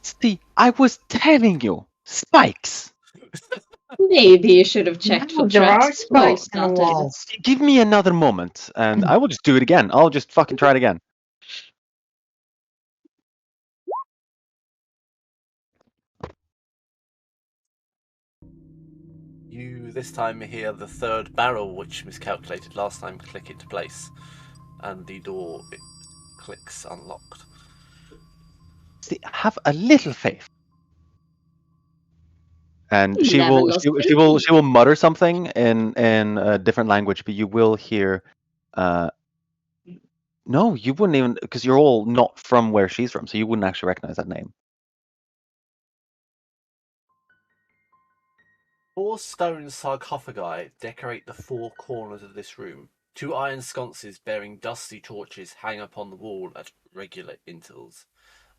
See, I was telling you, spikes. Maybe you should have checked for There are traps before you spikes in the started. walls. Give me another moment, and I will just do it again. I'll just fucking try it again. You this time hear the third barrel, which miscalculated last time, click into place, and the door clicks unlocked. See, have a little faith. And Never lost she will mutter something in a different language, but you will hear. No, you wouldn't even, because you're all not from where she's from, so you wouldn't actually recognize that name. 4 stone sarcophagi decorate the 4 corners of this room. 2 iron sconces bearing dusty torches hang upon the wall at regular intervals.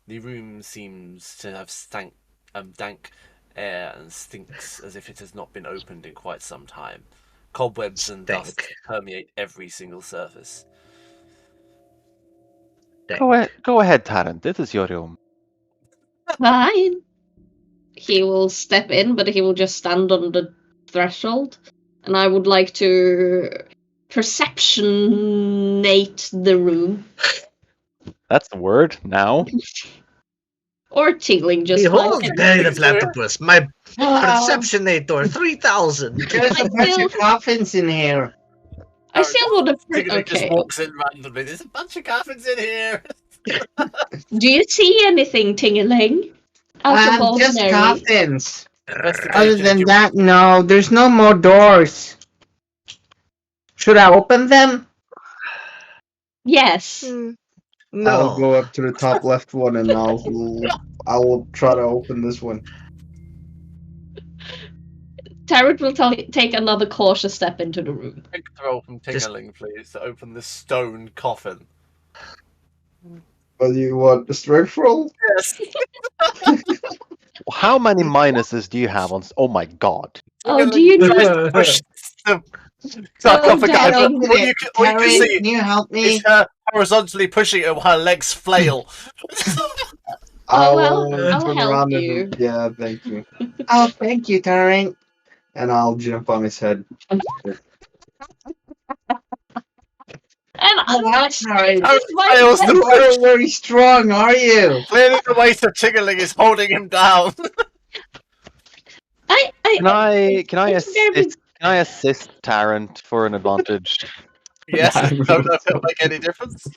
The room seems to have dank air and stinks as if it has not been opened in quite some time. Cobwebs and dust permeate every single surface. Go ahead, Tarrant. This is your room. Fine. He will step in, but he will just stand on the threshold. And I would like to perceptionate the room. That's the word now. Or tingling, just Behold, fine. Benny the Platypus, my Perceptionator 3000. There's a bunch of coffins in here. I still want to. Tigger just Okay. walks in randomly. There's a bunch of coffins in here. Do you see anything, Tingling? Out of Just ordinary? coffins. Investigation, Other if than you- that, no, there's no more doors. Should I open them? Yes. Hmm. I'll No. go up to the top left one and I will try to open this one. Tarot will take another cautious step into the room. Quick throw from Tingerling, please, to open this stone coffin. But you want the strength roll? Yes. How many minuses do you have on? Oh my god! Oh, do you tries know? to push the sarcophagi, darling. but all you can Taryn, see can you help me? is her horizontally pushing it while her legs flail. Oh, well, I'll I'll turn help around you. and yeah, thank you. Oh, thank you, Taryn. And I'll jump on his head. And Oh, wow, Taryn. Oh, my fails the You're push. not very strong, are you? Clearly the weight of Tingerling is holding him down. Can I it's very- assist? Can I assist Tarrant for an advantage? Yes, I don't know if it'll make any difference.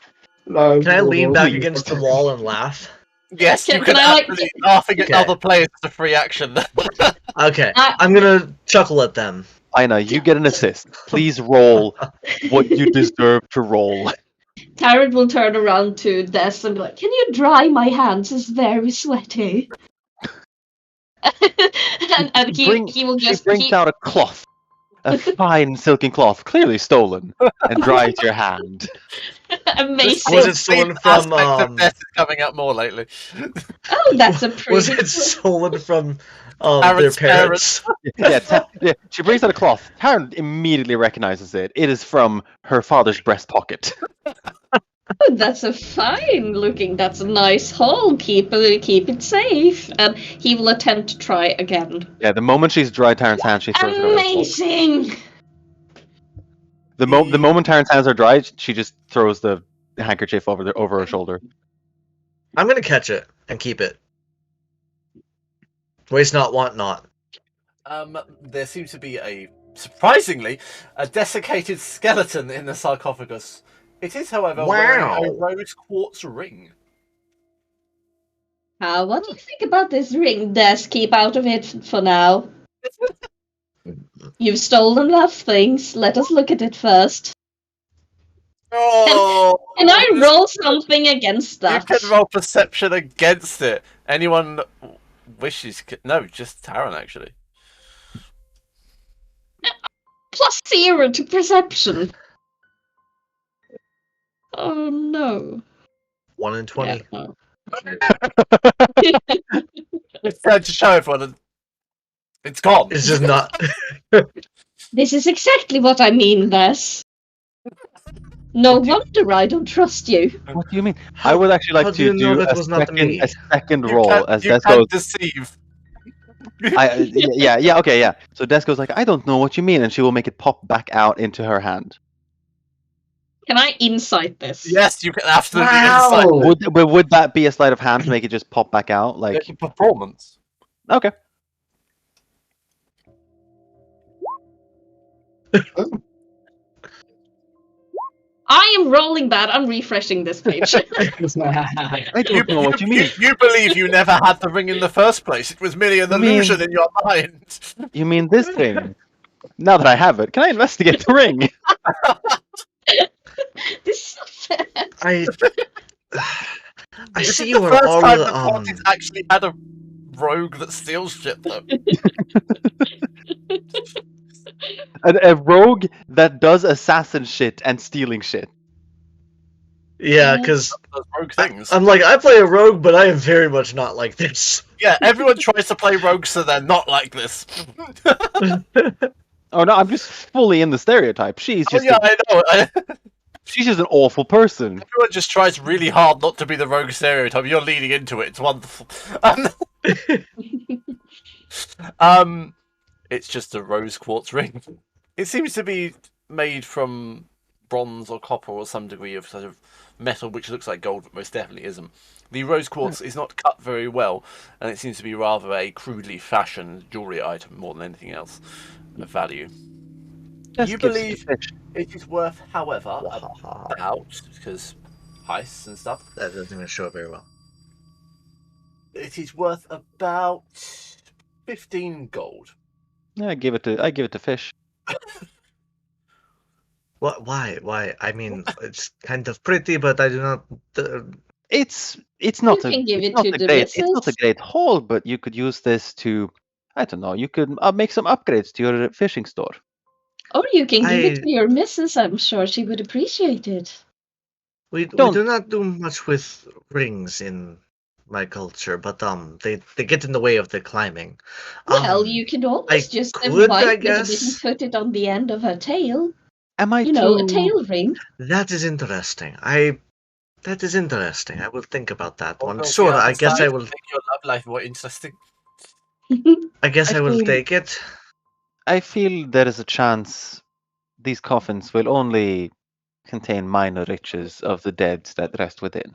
No, Can I lean back no. against the wall and laugh? Yes, you Can can I, like- absolutely laughing at Okay. other players is a free action. Okay, I'm gonna chuckle at them. Aina, you get an assist. Please roll what you deserve to roll. Tarot will turn around to Des and be like, "Can you dry my hands? It's very sweaty." and he will just She brings out a cloth, a fine silken cloth, clearly stolen, and dries your hand. amazing. Was it stolen from, Aspect of death is coming up more lately. Oh, that's a pretty. Was it stolen from their Aaron's parents? Yeah, she brings out a cloth. Tarrant immediately recognizes it. It is from her father's breast pocket. Oh, that's a fine looking. That's a nice hole. Keep it safe. And he will attempt to try again. Yeah, the moment she's dried Tarrant's hand, she throws it over the cloth. Amazing. The moment Tarrant's hands are dried, she just throws the handkerchief over her shoulder. I'm gonna catch it and keep it. Waste not, want not. There seems to be surprisingly, a desiccated skeleton in the sarcophagus. It is, however, wearing a rose quartz ring. What do you think about this ring, Des? Keep out of it for now. You've stolen enough things. Let us look at it first. Oh! Can I roll something against You that? can roll perception against it. Anyone wishes... No, just Taran, actually. +0 to perception. Oh no. 1 in 20. Yeah, no. It's time to show everyone. It's gone. It's just not. This is exactly what I mean, Des. No wonder I don't trust you. What do you mean? I would actually how like do you to know do that was not me? a second You roll can't- as you Des can't goes. deceive. Okay, yeah. So Des goes like, I don't know what you mean, and she will make it pop back out into her hand. Can I insight this? Yes, you can absolutely Wow. insight. Would that be a sleight of hand to make it just pop back out? Like, It's a performance. okay. I I'm rolling bad. I'm refreshing this page. I don't know what you mean. You believe you never had the ring in the first place. It was merely an You mean- illusion in your mind. You mean this thing? Now that I have it, can I investigate the ring? This is so fair. I This see is you the are first all time the party's actually had a rogue that steals shit, though. A rogue that does assassin shit and stealing shit. Yeah, because Those rogue things. I'm like, I play a rogue, but I am very much not like this. Yeah, everyone tries to play rogue, so they're not like this. Oh no, I'm just fully in the stereotype. She's Oh just yeah, I know. she's just an awful person. Everyone just tries really hard not to be the rogue stereotype. You're leading into it. It's wonderful. It's just a rose quartz ring. It seems to be made from bronze or copper or some degree of sort of metal, which looks like gold, but most definitely isn't. The rose quartz is not cut very well, and it seems to be rather a crudely fashioned jewelry item more than anything else of value. Just You gives believe the fish. it is worth, however, about, because heists and stuff, That doesn't even show very well. it is worth about 15 gold. Yeah, I give it to fish. What? Why? I mean, it's kind of pretty, but I do not. It's not You a can give it's it not to a the great it's not a missus. great haul, but you could use this to, I don't know, you could make some upgrades to your fishing store. Or you can give it I- to your missus. I'm sure she would appreciate it. We Don't- do not do much with rings in my culture, but they get in the way of the climbing. Well, you can always just could, invite I her to guess. put it on the end of her tail. Am I You know, a too- tail ring. That is interesting. That is interesting. I will think about that one. Although, Sure, yeah, I guess I decided to will. make your love life more interesting. I guess I I will feel- take it. I feel there is a chance these coffins will only contain minor riches of the dead that rest within.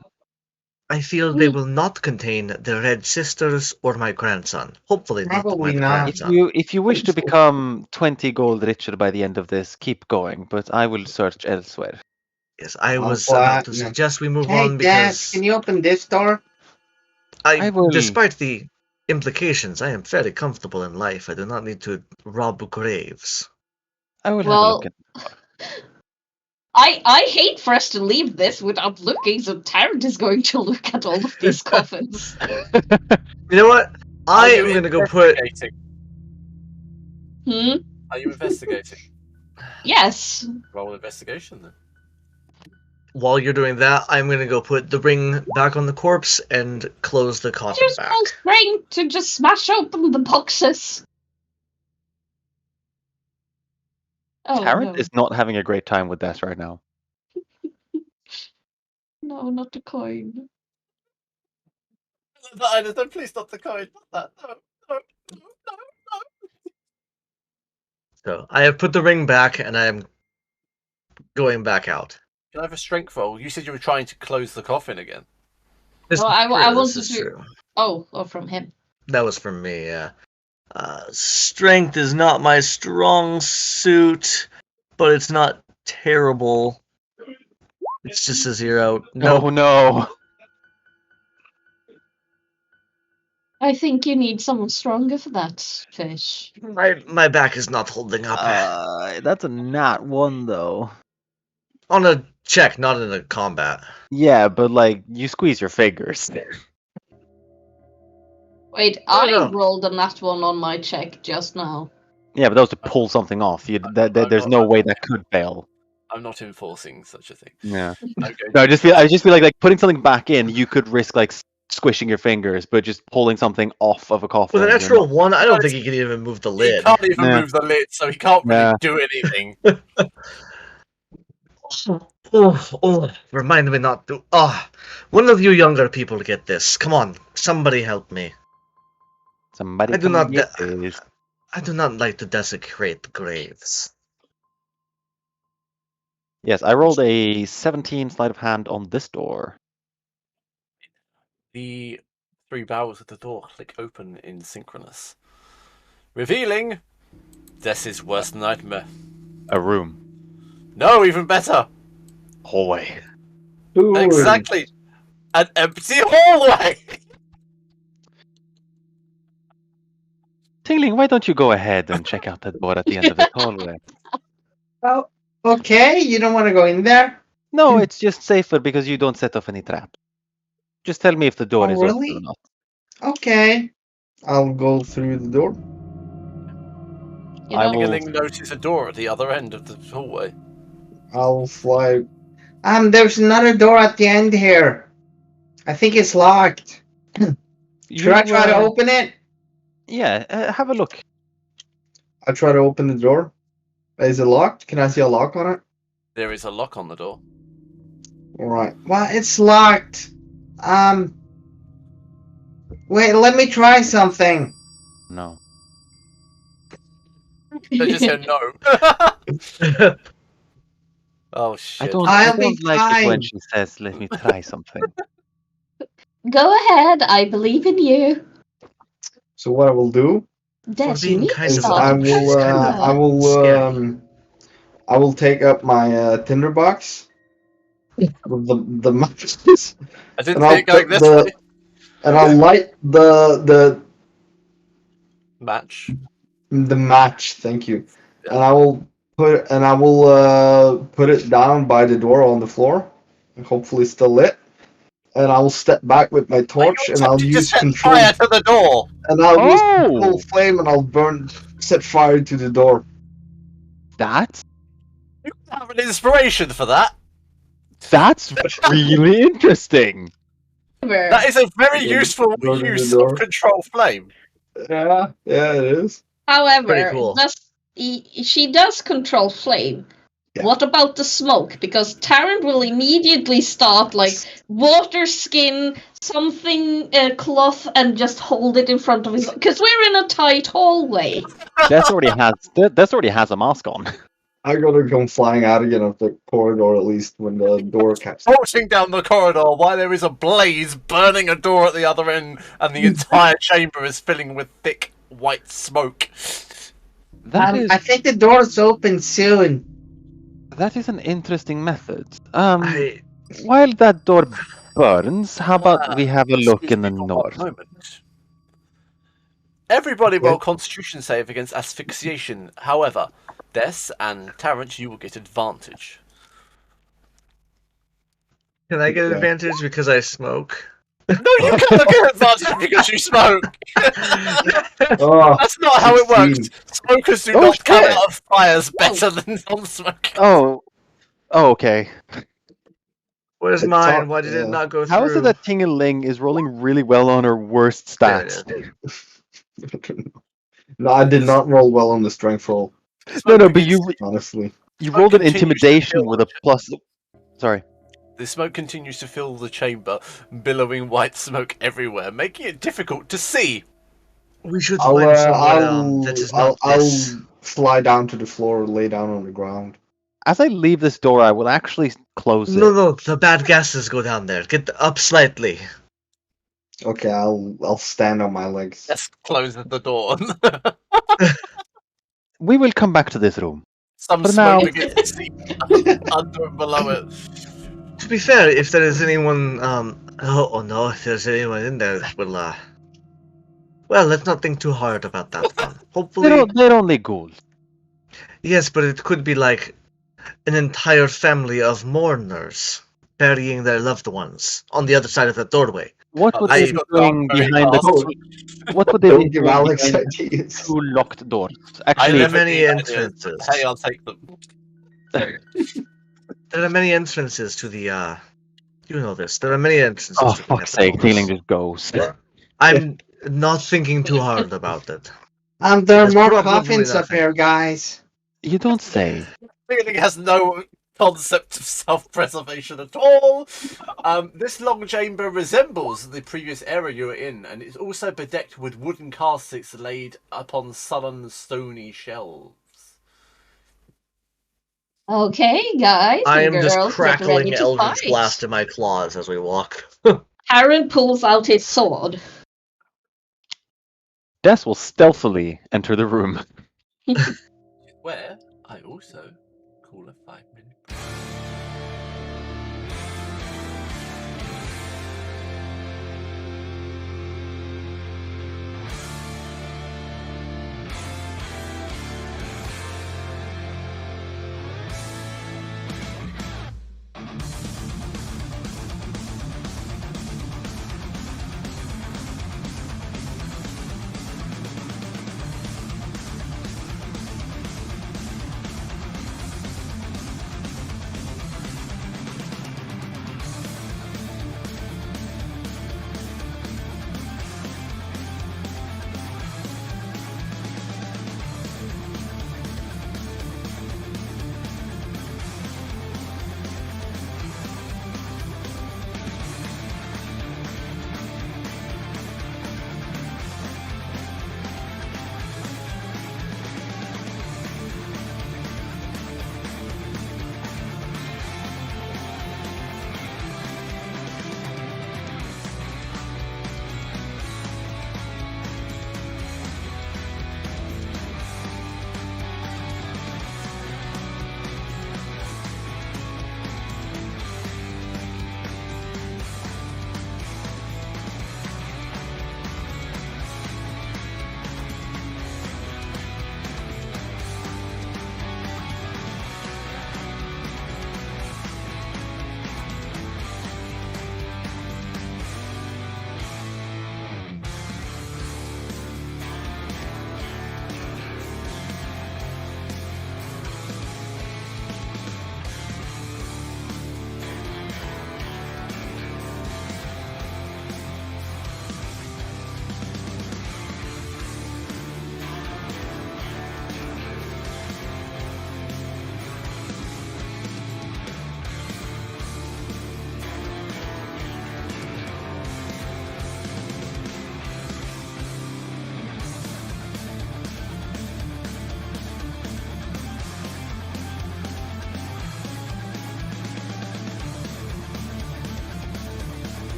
I feel they will not contain the Red Sisters or my grandson. Hopefully not Probably my not. grandson. If you wish to become 20 gold richer by the end of this, keep going, but I will search elsewhere. Yes, I I'll was about to platinum. suggest we move Hey, on Dad, because can you open this door? I will- despite the implications, I am fairly comfortable in life. I do not need to rob graves. I will Well, have a look at I hate for us to leave this without looking, so Tarrant is going to look at all of these coffins. You know what? I Are you am going to go put. investigating? Hmm? Are you investigating? Yes. Roll investigation then. While you're doing that, I'm going to go put the ring back on the corpse and close the coffin Just back. full spring to just smash open the boxes. Oh, Tarrant no. is not having a great time with that right now. No, not the coin. Don't please stop the coin. Not that. No. So I have put the ring back and I am going back out. Can I have a strength roll? You said you were trying to close the coffin again. This Well, is I true, wanted this is to- true. Oh, from him. That was from me, yeah. Strength is not my strong suit, but it's not terrible. It's just a 0. No, no. I think you need someone stronger for that, Fish. My back is not holding up. That's a nat 1 though. On a check, not in a combat. Yeah, but like you squeeze your fingers. Wait, Oh, I no. rolled a nat one on my check just now. Yeah, but that was to pull something off. There's no way that could fail. I'm not enforcing such a thing. Yeah. Okay. No, I just feel like putting something back in, you could risk like squishing your fingers, but just pulling something off of a coffin. With an you're natural not- 1, I don't think he can even move the He lid. can't even Yeah. move the lid, so he can't really Yeah. do anything. Remind me not to. One of you younger people get this. Come on, somebody help me. Somebody I do come not get de- this. I do not like to desecrate graves. Yes, I rolled a 17 sleight of hand on this door. The 3 barrels of the door click open in synchronous, revealing this is worse than nightmare. A room. No, even better. hallway. Cool. Exactly. An empty hallway. Tingling, why don't you go ahead and check out that door at the end of the hallway? Oh, okay. You don't want to go in there? No, it's just safer because you don't set off any traps. Just tell me if the door Oh, is open really? or not. Okay. I'll go through the door. You I know, will- Tingling notice a door at the other end of the hallway. I'll fly. There's another door at the end here. I think it's locked. Should I try to open it? Yeah, have a look. I try to open the door. Is it locked? Can I see a lock on it? There is a lock on the door. Alright. Well, it's locked. Wait, let me try something. No. They just said no. Oh shit. I don't I'll be like it when fine. she says, let me try something. Go ahead. I believe in you. So what I will do Des, you being need to kind of is start I a will prisoner. I will take up my tinderbox with the matches I didn't and I'll see it going put this way. and I'll light the Match. match. Thank you. And I will put it down by the door on the floor, and hopefully still lit. And I'll step back with my torch, and I'll You use set control, fire to the door. and I'll use Oh! control flame, and I'll set fire to the door. That? You have an inspiration for that. That's really interesting. That is a very Yeah, useful door to the use door. of control flame. Yeah, it is. However, Pretty cool. she does control flame. Yeah. What about the smoke? Because Tarrant will immediately start like water skin something cloth and just hold it in front of his. Because we're in a tight hallway. That's already has a mask on. I gotta come flying out again of the corridor at least when the door catches. Marching down the corridor while there is a blaze burning a door at the other end, and the entire chamber is filling with thick white smoke. I think the door's open soon. That is an interesting method. I While that door burns, how about we have a look Excuse in the me for one north? moment. Everybody Okay. roll Constitution save against asphyxiation. However, Des and Tarrant, you will get advantage. can I get Okay. advantage because I smoke? No, you cannot get advantage because you smoke. Oh, That's not how it 16. works. Smokers do Oh, not come shit. out of fires better than non-smokers. Oh, okay. Where's I mine? thought- Why did yeah. it not go through? How is it that Tingeling is rolling really well on her worst There it stats? is. No, I did not roll well on the strength roll, No, but you honestly. rolled an continues to intimidation build. with a plus. Sorry. The smoke continues to fill the chamber, billowing white smoke everywhere, making it difficult to see. We should I'll, find somewhere I'll, that is I'll, not this. fly down to the floor, lay down on the ground. As I leave this door, I will actually close No, it. no, the bad gases go down there. Get up slightly. Okay, I'll stand on my legs. Let's close the door. We will come back to this room. Some For now- smoke begins to seep under and below it. To be fair, if there is anyone, oh no, if there's anyone in there that will, well, let's not think too hard about that one. Hopefully, They're only ghouls. yes, but it could be like an entire family of mourners burying their loved ones on the other side of the doorway. What would I they be got doing gone very behind the fast. What would they be Don't give doing Alex behind ideas. two locked doors? I Actually, There are never many need ideas. entrances. Hey, I'll take them. There are many entrances to the, you know this. There are many entrances oh to the fuck's sake, catacombs. Teeling just goes. I'm not thinking too hard about it. There are That's more probably coffins up nothing. here, guys. You don't say. Feeling has no concept of self-preservation at all. This long chamber resembles the previous area you were in, and it's also bedecked with wooden caskets laid upon sullen, stony shelves. Okay, guys. I and am just girls, get ready crackling to Eldritch fight. Blast in my claws as we walk. Tarrant pulls out his sword. Des will stealthily enter the room. Where I also call a 5-minute break.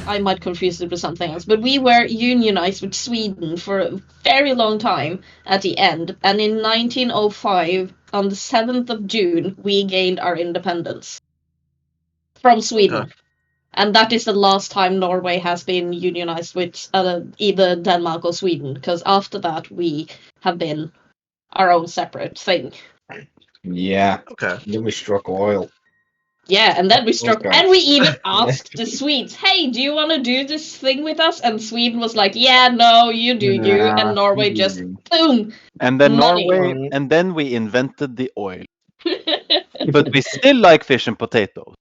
I might confuse it with something else, but we were unionized with Sweden for a very long time at the end, and in 1905, on the 7th of June, we gained our independence from Sweden. Okay. And that is the last time Norway has been unionized with either Denmark or Sweden, because after that we have been our own separate thing. Yeah. Okay. Then we struck oil. Yeah, and then we struck, Okay. and we even asked the Swedes, "Hey, do you want to do this thing with us?" And Sweden was like, "Yeah, no, you do you," and Norway just boom. And then Money. Norway, and then we invented the oil. But we still like fish and potatoes.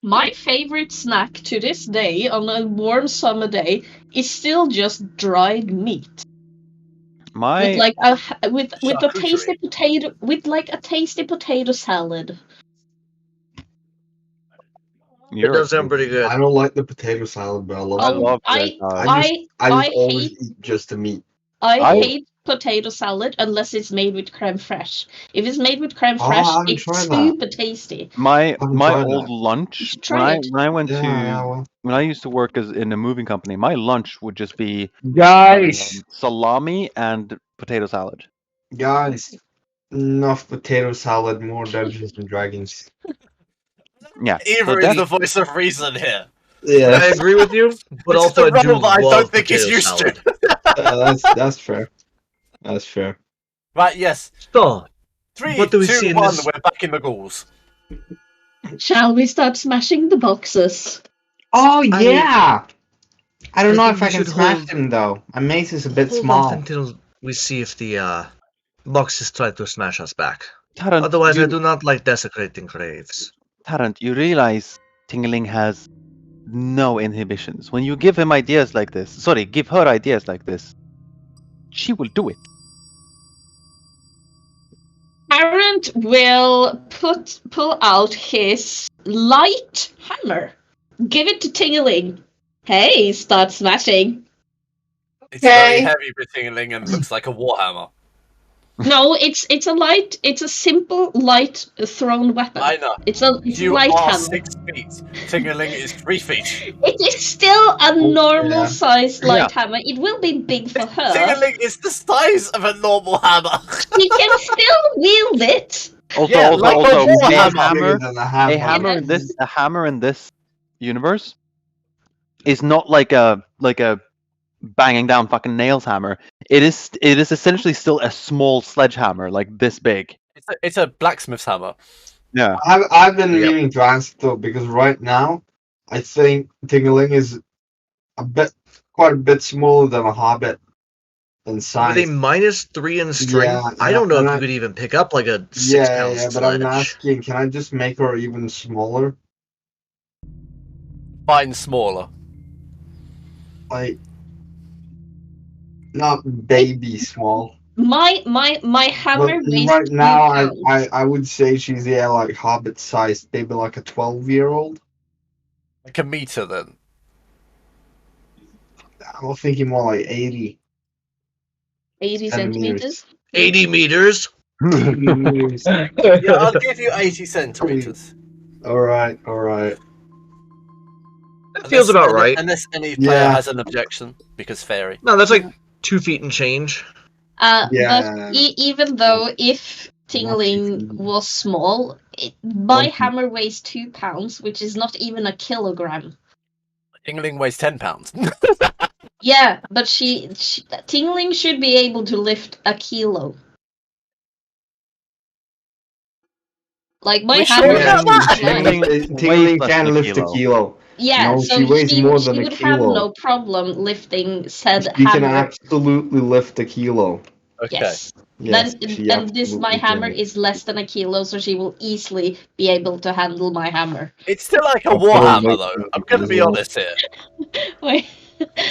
My favorite snack to this day on a warm summer day is still just dried meat. With like with a tasty potato, with like a tasty potato salad. It does sound pretty good. I don't like the potato salad, but I love it. I just always eat just the meat. I hate potato salad unless it's made with creme fraiche. If it's made with creme fraiche, it's super tasty. My old lunch when I went to well. when I used to work in a moving company, my lunch would just be salami and potato salad. Guys, enough potato salad, more Dungeons and Dragons. Yeah, Eva is the voice of reason here. Yeah, I agree with you, but It's also the I do rebel that I love don't think he's potato used salad. to. that's fair. That's fair. Right, yes. So, 3, what do we 2, see in 1, this? we're back in the Ghouls. Shall we start smashing the boxes? Oh yeah. I don't know think if I we can should smash hold- them though. My mace is a bit Hold small. off until we see if the boxes try to smash us back. Tarrant, Otherwise, I do not like desecrating graves. Tarrant, you realize Tingling has no inhibitions. When you give him ideas like this, give her ideas like this, she will do it. Tarrant will pull out his light hammer. Give it to Tingling. Hey, start smashing. It's very heavy for tingling and looks like a warhammer. No, it's a simple light thrown weapon. I know. It's a You light are hammer. 6 feet. Tingling is 3 feet. It is still a normal yeah. sized light hammer. It will be big for her. Tingling is the size of a normal hammer. She can still wield it. Also, Yeah, also, like a also, warhammer. a hammer in this universe is not like a banging down fucking nails hammer. It is essentially still a small sledgehammer, like this big. It's a blacksmith's hammer. Yeah. I've been meaning to ask though, because right now I think Tingling is quite a bit smaller than a hobbit in size. With a -3 in strength, I don't know if you could even pick up like a 6-pound but sledge. I'm asking, can I just make her even smaller? Fine smaller. Like, not baby small. My hammer But weighs right 2 now, pounds. I would say she's like hobbit sized, maybe like a 12-year-old. Like a meter then. I'm thinking more like 80. 80 centimeters. 80 meters. Yeah, I'll give you 80 centimeters. Alright. That feels about right. Unless any player has an objection, because fairy. No, that's like 2 feet and change. But even though if Tingling was small, my hammer weighs 2 pounds, which is not even a kilogram. Tingling weighs 10 pounds. Yeah, but Tingling should be able to lift a kilo. Like my hammer. Tingling can lift a kilo. Yeah, no, so she weighs more than she a would kilo. have no problem lifting said She hammer. can absolutely lift a kilo. Okay. Yes. Yes, Then this my hammer is less than a kilo, so she will easily be able to handle my hammer. It's still like a warhammer, though. I'm going to be honest here. Wait.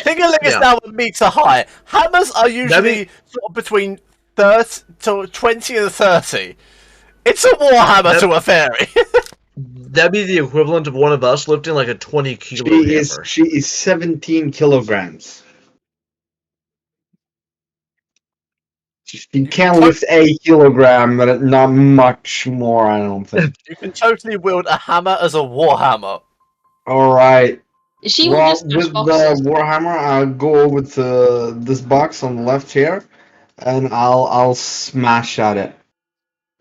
Tingling is now a meter high. Hammers are usually sort of between 20 and 30. It's a warhammer to a fairy. That'd be the equivalent of one of us lifting like a 20-kilo hammer. She is 17 kilograms. She can lift 8 kilogram, but not much more, I don't think. You can totally wield a hammer as a warhammer. Alright. She will Well, just with smash boxes. the Warhammer, I'll go over to this box on the left here, and I'll smash at it.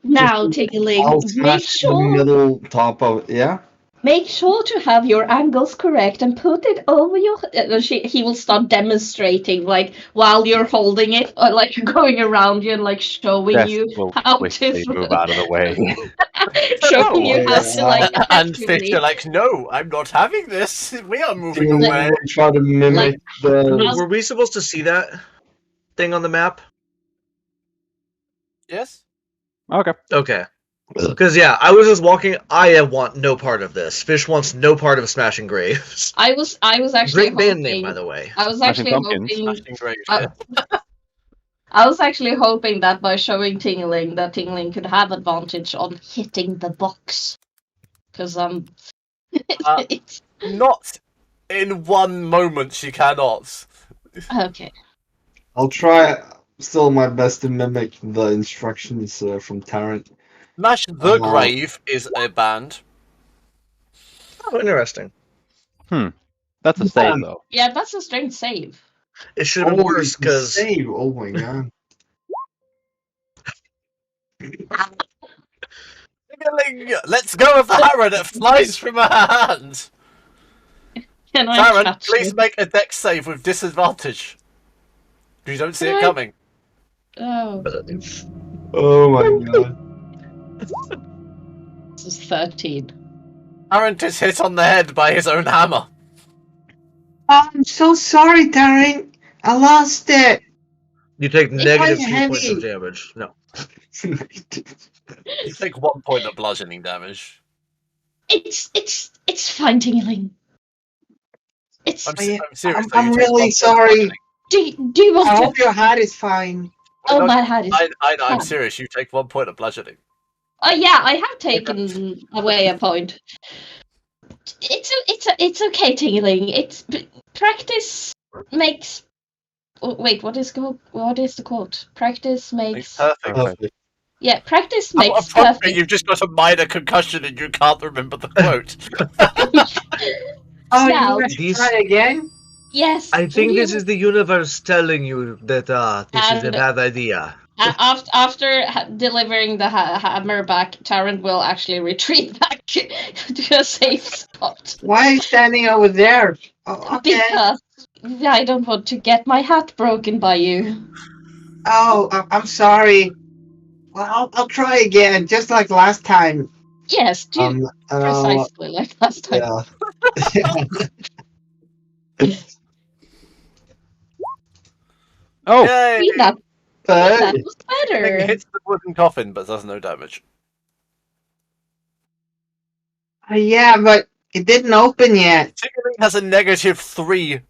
Now, I'll Tingling, smash the middle top of it, yeah? make sure to have your angles correct and put it over your. He will start demonstrating, like while you're holding it, or like going around you and like showing Death you will how quickly to move out of the way. showing you how to like And Fish, effectively. you're like, no, I'm not having this. We are moving Tingling away. will try to mimic the... Were we supposed to see that thing on the map? Yes? Okay. Okay. Because, yeah, I was just walking. I want no part of this. Fish wants no part of smashing graves. I was actually Great band hoping, name, by the way. I was Smashing actually pumpkins. hoping. Smashing graves, Uh, yeah. I was actually hoping that by showing Tingling, that Tingling could have advantage on hitting the box, because it's Not in one moment she cannot. okay. I'll try still my best to mimic the instructions from Tarrant. Smash the Grave is a band. Oh, interesting. That's a save, though. Yeah, that's a strength save. It should have been worse, it's a because... save. Oh my god. Let's go with the hammer that flies from her hand. Can I Tarrant, catch please it? make a dex save with disadvantage. You don't see it coming. Oh, Oh my god. this is 13. Tarrant is hit on the head by his own hammer. I'm so sorry, Taryn. I lost it. You take negative was 2 points heavy. of damage. No. You take 1 point of bludgeoning damage. It's fine, Tingling. It's. I'm yeah, serious. I'm though, you take 1 really point of sorry. bludgeoning. Do you I want hope to? your hat is fine. Oh, No, my hat is. I'm fine. serious. You take 1 point of bludgeoning. Oh yeah, I have taken away a point. It's okay, Tingling. Practice makes. Oh, wait, what is the quote? Practice makes. Perfect. Perfect. Yeah, practice How makes appropriate, perfect. you've just got a minor concussion and you can't remember the quote. Oh, Now- you want to These- try again? Yes. I think you- this is the universe telling you that this is a And- bad idea. After delivering the hammer back, Tarrant will actually retreat back to a safe spot. Why are you standing over there? Oh, okay. Because I don't want to get my hat broken by you. Oh, I'm sorry. Well, I'll try again, just like last time. Yes, And I'll- precisely like last time. yeah. Oh, Yay! See, that Hey, was Thing better. hits the wooden coffin but does no damage. Yeah, but it didn't open yet. Tingling has a -3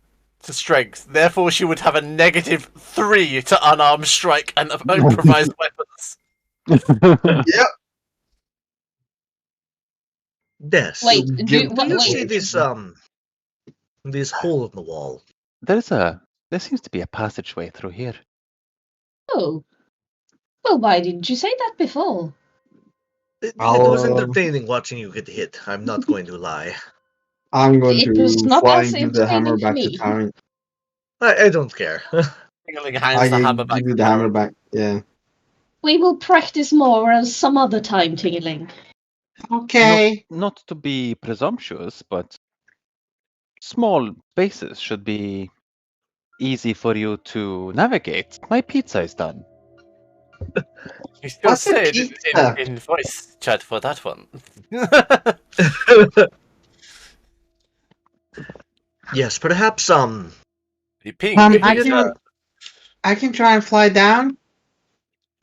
to strength, therefore she would have a -3 to unarmed strike and improvised weapons. Yes. Wait, Give do them Do you wait. see this hole in the wall? there seems to be a passageway through here. Oh. Well, why didn't you say that before? It was I'll, entertaining watching you get hit. I'm not going to lie. I'm going It was to not fly as and give the hammer entertaining to back to me. Tarrant. I don't care. Tingling hands I the hammer back give you to the hammer Tarrant. back. Yeah. We will practice more some other time, Tingling. Okay. Not to be presumptuous, but small spaces should be easy for you to navigate. My pizza is done. You still What's a say it pizza? in voice chat for that one. Yes, perhaps You ping. I If you can, I can try and fly down.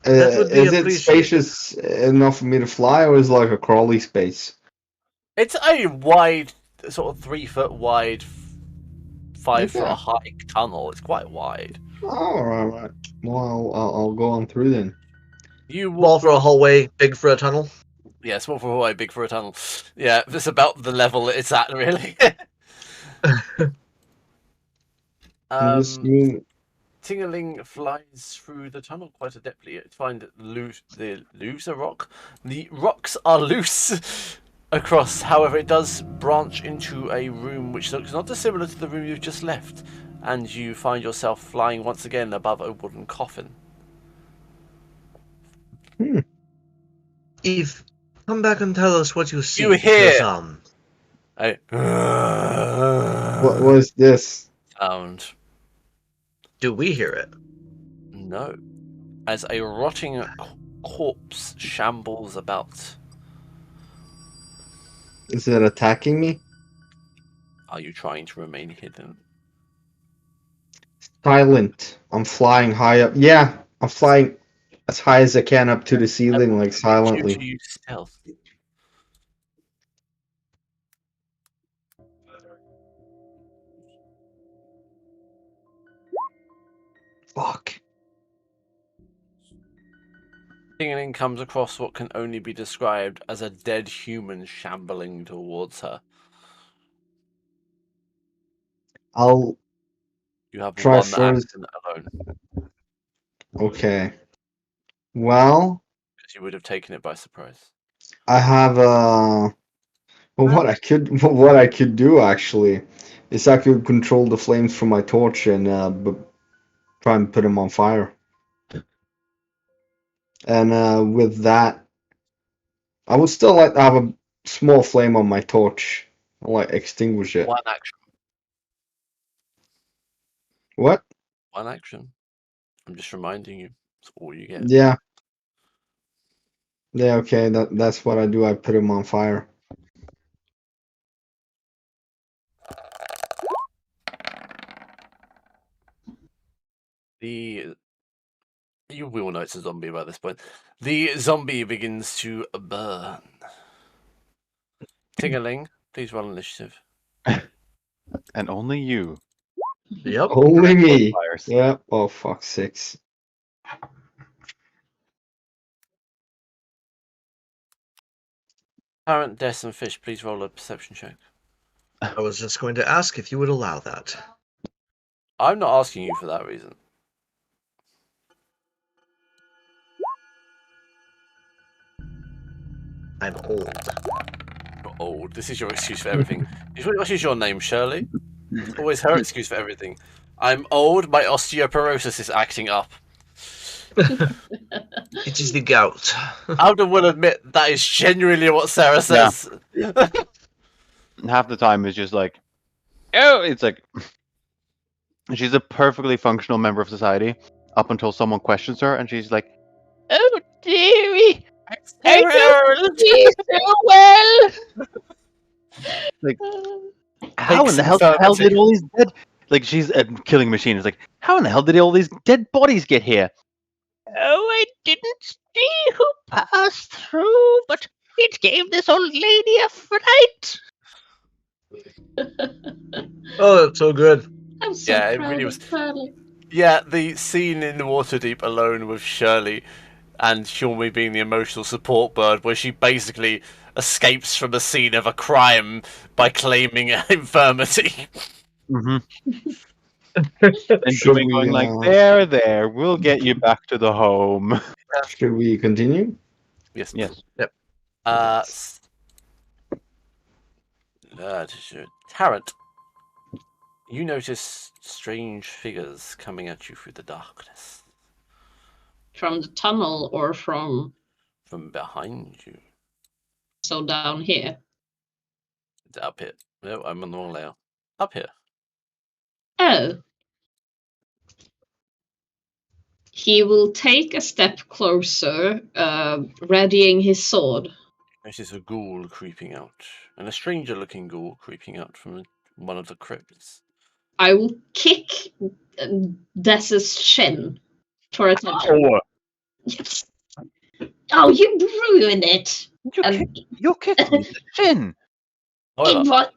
That would be Is it appreciated. spacious enough for me to fly, or is it like a crawly space? It's a wide, sort of 3-foot wide, 5-foot Okay. high tunnel. It's quite wide. Oh, right. Well, I'll go on through then. You small walk for a hallway, big for a tunnel. Yeah, small for a hallway, big for a tunnel. Yeah, it's about the level it's at, really. I'm just moving. Tingaling flies through the tunnel quite adeptly. You find that the rocks are loose across. However, it does branch into a room which looks not dissimilar to the room you've just left, and you find yourself flying once again above a wooden coffin. Eve, come back and tell us what you see. You hear because, What was this? sound. do we hear it? No. As a rotting corpse shambles about. Is it attacking me? Are you trying to remain hidden? Silent. I'm flying high up. Yeah, I'm flying as high as I can up to the ceiling, like You silently. to use stealth. Fuck. Tingling comes across what can only be described as a dead human shambling towards her. I'll You have try one first. action alone, Okay. Well, because you would have taken it by surprise. I have what I could do actually is I could control the flames from my torch and try and put them on fire. And with that, I would still like to have a small flame on my torch. I'll like extinguish it. One action. What? One action. I'm just reminding you. That's all you get. Yeah. Yeah, okay, that's what I do. I put them on fire. You will know it's a zombie by this point. The zombie begins to burn. Tingaling, please roll initiative. And only you. Yep. Only me. Fires. Yeah. Oh fuck, 6. Parent, Des, and Fish, please roll a perception check. I was just going to ask if you would allow that. I'm not asking you for that reason. I'm old. You're old. This is your excuse for everything. What is your name, Shirley? It's always her excuse for everything. I'm old, my osteoporosis is acting up. It is the gout. Alden will admit that is genuinely what Sarah says. Half the time it's just like, oh, it's like she's a perfectly functional member of society up until someone questions her, and she's like, "Oh dearie, I don't see so well." Like, how in the hell did all these dead? Like, she's a killing machine. It's like, how in the hell did all these dead bodies get here? Oh, I didn't see who passed through, but it gave this old lady a fright. Oh, that's so good. I'm so Yeah, it proud really of was. Charlie. Yeah, the scene in the Waterdeep alone with Shirley and Shulmy being the emotional support bird, where she basically escapes from a scene of a crime by claiming an infirmity. Mm-hmm. And going like, there, we'll get you back to the home. Should we continue? Yes. Yes. Yep. Tarrant, you notice strange figures coming at you through the darkness. From the tunnel or from behind you. So down here? It's up here. No, I'm on the wrong layer. Up here. Oh. He will take a step closer, readying his sword. This is a ghoul creeping out, and a stranger-looking ghoul creeping out from one of the crypts. I will kick Des's shin for attention. Oh. Yes. Oh, you ruined it! You kicked me in the chin. However,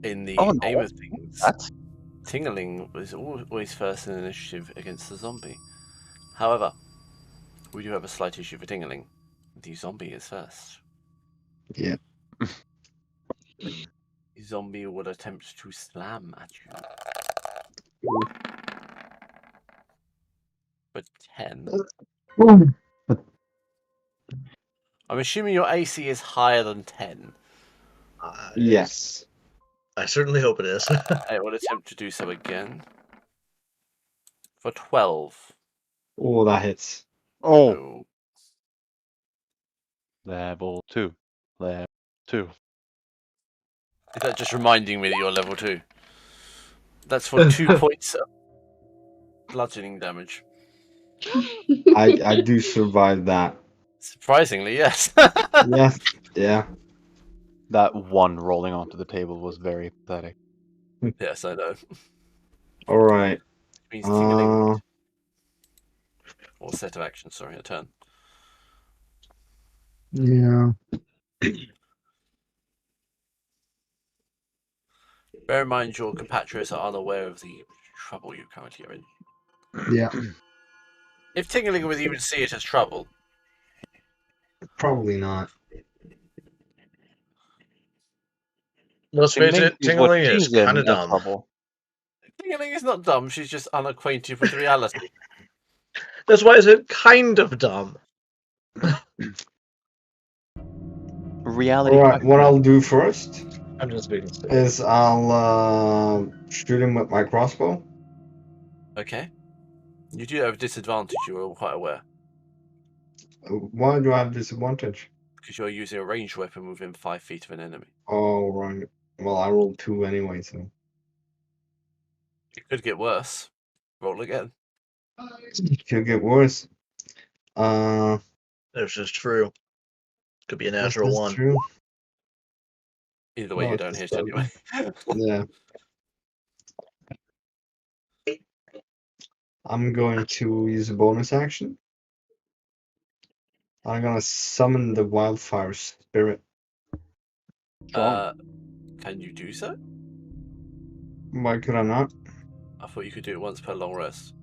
in the aim of things, Tingling was always first in initiative against the zombie. However, we do have a slight issue for Tingling. The zombie is first. Yeah. The zombie would attempt to slam at you. For 10. Boom. I'm assuming your AC is higher than 10. Yes. I certainly hope it is. I will attempt to do so again. For 12. Oh, that hits. Oh, Oh. level 2. Level 2. Is that just reminding me that you're level 2? That's for 2 points of bludgeoning damage. I do survive that. Surprisingly, yes. Yes. Yeah. That one rolling onto the table was very pathetic. Yes, I know. All right. Means tingling. Or set of actions, sorry, a turn. Yeah. Bear in mind your compatriots are unaware of the trouble you currently are in. Yeah. If tingling would even see it as trouble. Probably not. Let's face it, Is what tingling is she's in kind of as dumb. trouble. Tingling is not dumb, she's just unacquainted with reality. That's why I said kind of dumb. Reality. All right. What I'll do first I'm just being silly. is I'll shoot him with my crossbow. Okay. You do have a disadvantage, you're all quite aware. Why do I have disadvantage? Because you're using a ranged weapon within 5 feet of an enemy. Oh, right. Well, I rolled 2 anyway, so. It could get worse. Roll again. Could get worse. That's just true. Could be a That's natural one. true. Either way, Oh, you it's don't just hit anyway. Yeah. I'm going to use a bonus action. I'm gonna summon the wildfire spirit. Can you do so? Why could I not? I thought you could do it once per long rest.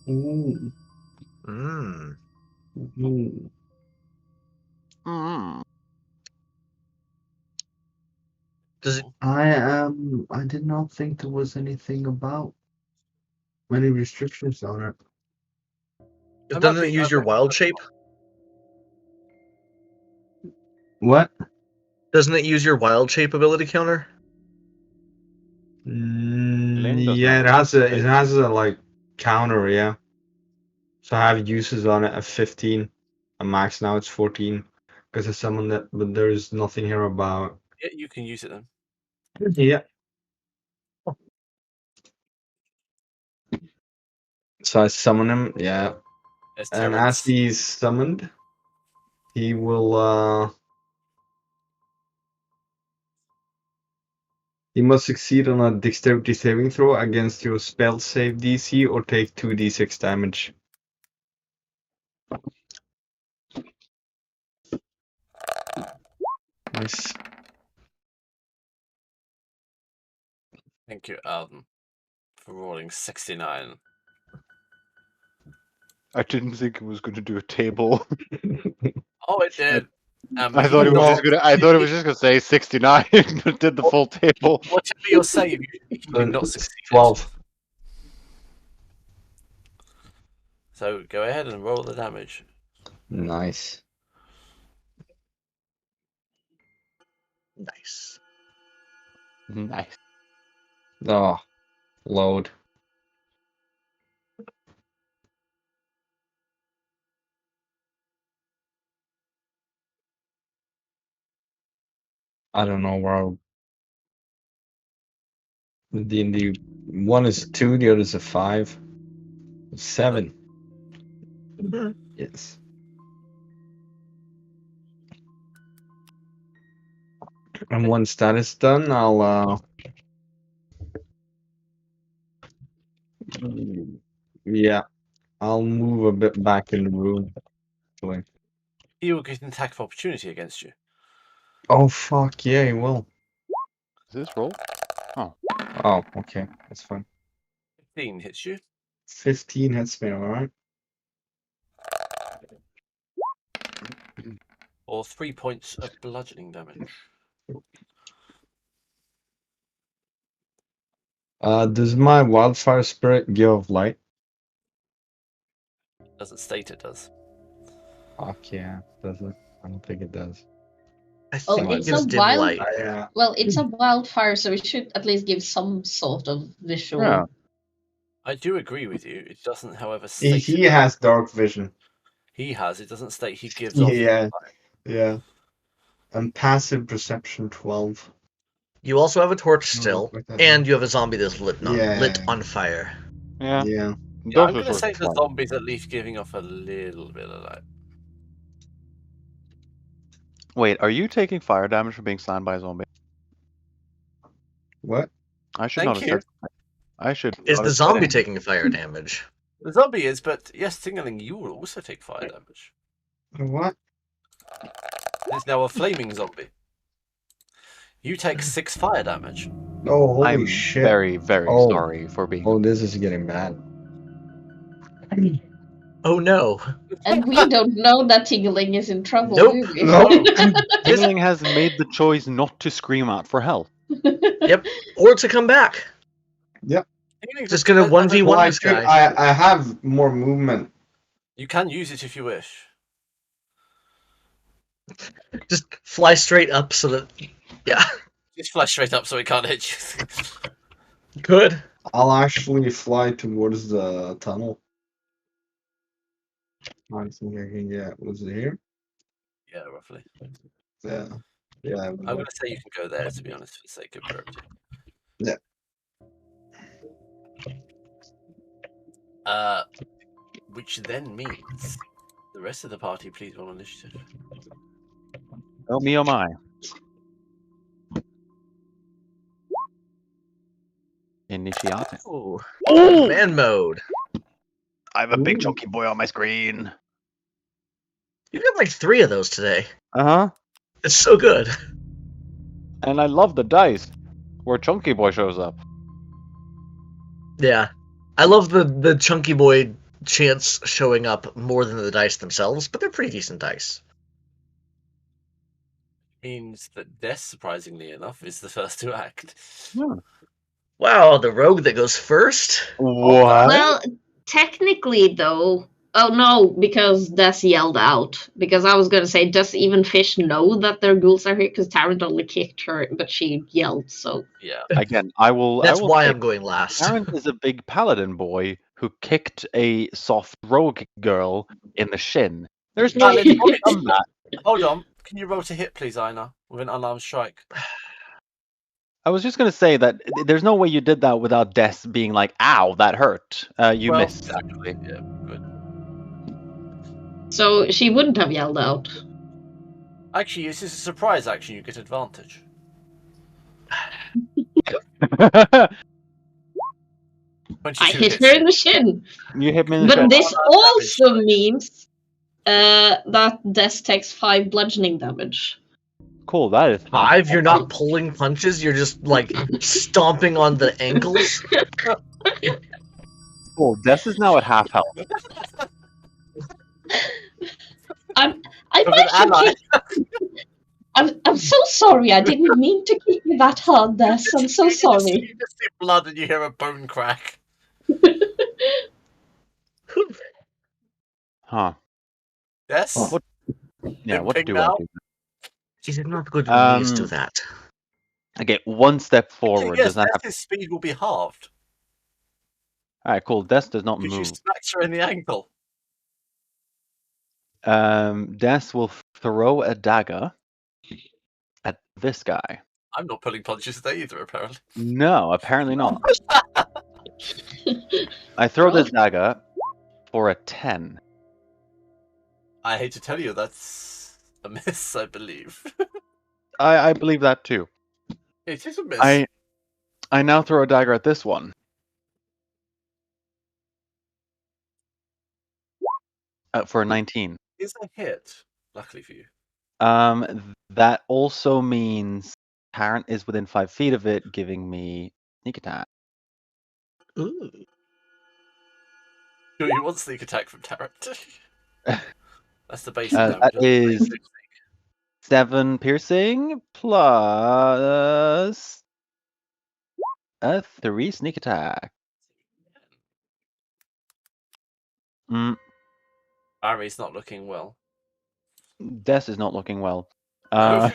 Ooh. Hmm. Ooh. Mm. Does it? I did not think there was anything about any restrictions on it. Doesn't it use your wild shape? What? Doesn't it use your wild shape ability counter? Lynn doesn't Yeah, have it has a like counter, yeah. So I have uses on it at 15. And max now it's 14. Because I summoned it, but there's nothing here about. Yeah, you can use it then. Yeah. So I summon him, yeah. As And Terrence. as he's summoned, he will he must succeed on a dexterity saving throw against your spell save DC or take 2d6 damage. Nice. Thank you, Alden, for rolling 69. I didn't think it was going to do a table. Oh, it did. I thought it was just gonna. I thought it was just gonna say 69, but did the full table. Whatever your save, you do not succeed. 12. So go ahead and roll the damage. Nice. Nice. Nice. Oh, load. I don't know where the D&D one is 2, the other is a 5. 7. Yes. And once that is done, I'll yeah, I'll move a bit back in the room. Actually. He will get an attack of opportunity against you. Oh fuck yeah, he will. Is this roll? Oh. Oh, okay, that's fine. 15 hits you. 15 hits me, alright. Or 3 points of bludgeoning damage. Does my wildfire spirit give off light? Doesn't state it does. Fuck yeah, does it? I don't think it does. I Oh, think it it's gives a dim wild. light. Yeah. Well, it's a wildfire, so it should at least give some sort of visual. Yeah. I do agree with you. It doesn't, however, He state it. has dark vision. He has. It doesn't state he gives off. Yeah. Yeah. And passive perception 12. You also have a torch No, still, like that. and you have a zombie that's lit Yeah. on fire. Yeah. Yeah. Yeah, I'm Those going to are say sort the of zombie's at least giving off a little bit of light. Wait, are you taking fire damage for being slammed by a zombie? What? I should Thank not have you. said that. I should. Is not the have said zombie anything. taking fire damage? The zombie is, but yes, Tingling, you will also take fire damage. What? There's now a flaming zombie. You take 6 fire damage. Oh, holy I'm shit. very, very Oh. sorry for being. Oh, this is getting bad. Oh no. And we don't know that Tingling is in trouble, Nope. do we? No. Tingling has made the choice not to scream out for help. Yep. Or to come back. Just gonna 1v1 Well, this guy. I have more movement. You can use it if you wish. Just fly straight up so that... Yeah. Just fly straight up so he can't hit you. Good. I'll actually fly towards the tunnel. I think I can get. Was it here? Yeah, roughly. Yeah. Yeah. I'm going to say you can go there, to be honest, for the sake of brevity. Yeah. Which then means the rest of the party, please roll initiative. Oh me, oh my. Initiate. Ooh. Oh! Man mode. I have a big Ooh. chunky boy on my screen. You've got like 3 of those today. Uh-huh. It's so good. And I love the dice where Chunky Boy shows up. Yeah. I love the chunky boy chance showing up more than the dice themselves, but they're pretty decent dice. Means that Death, surprisingly enough, is the first to act. Wow, the rogue that goes first? What? Well, technically, though. Oh no, because Des yelled out. Because I was gonna say, does even Fish know that their ghouls are here? Because Tarrant only kicked her, but she yelled, so. Yeah. Again, I will. That's I will why say I'm going last. Tarrant is a big paladin boy who kicked a soft rogue girl in the shin. There's no way to overcome that. Hold on. Can you roll to hit, please, Aina, with an unarmed strike? I was just going to say that there's no way you did that without Des being like, ow, that hurt. You Well, missed, actually. Yeah, good. So she wouldn't have yelled out. Actually, this is a surprise action. You get advantage. I hit her in the shin. You hit me in the But shin. this also means that Des takes 5 bludgeoning damage. Cool, that is 5? You're not pulling punches, you're just like stomping on the ankles? cool. Des is now at half health. I'm so sorry. I didn't mean to kick you that hard, Des. I'm so sorry. You just see blood and you hear a bone crack. Huh. Yes? What- Yeah, what Limping do I now? do? Is it not good when we do that? I get one step forward. Yes, Does that Death's speed will be halved. Alright, cool. Des does not Because you move. smacked her in the ankle. Des will throw a dagger at this guy. I'm not pulling punches today either, apparently. No, apparently not. I throw this dagger for a 10. I hate to tell you, that's a miss, I believe. I believe that too. It is a miss. I now throw a dagger at this one. For a 19. Is a hit, luckily for you. That also means Tarrant is within 5 feet of it, giving me sneak attack. Ooh. Do you want sneak attack from Tarrant? That's the basic That damage. is 7 piercing plus A 3 sneak attack. Ari's not looking well. Des is not looking well. No.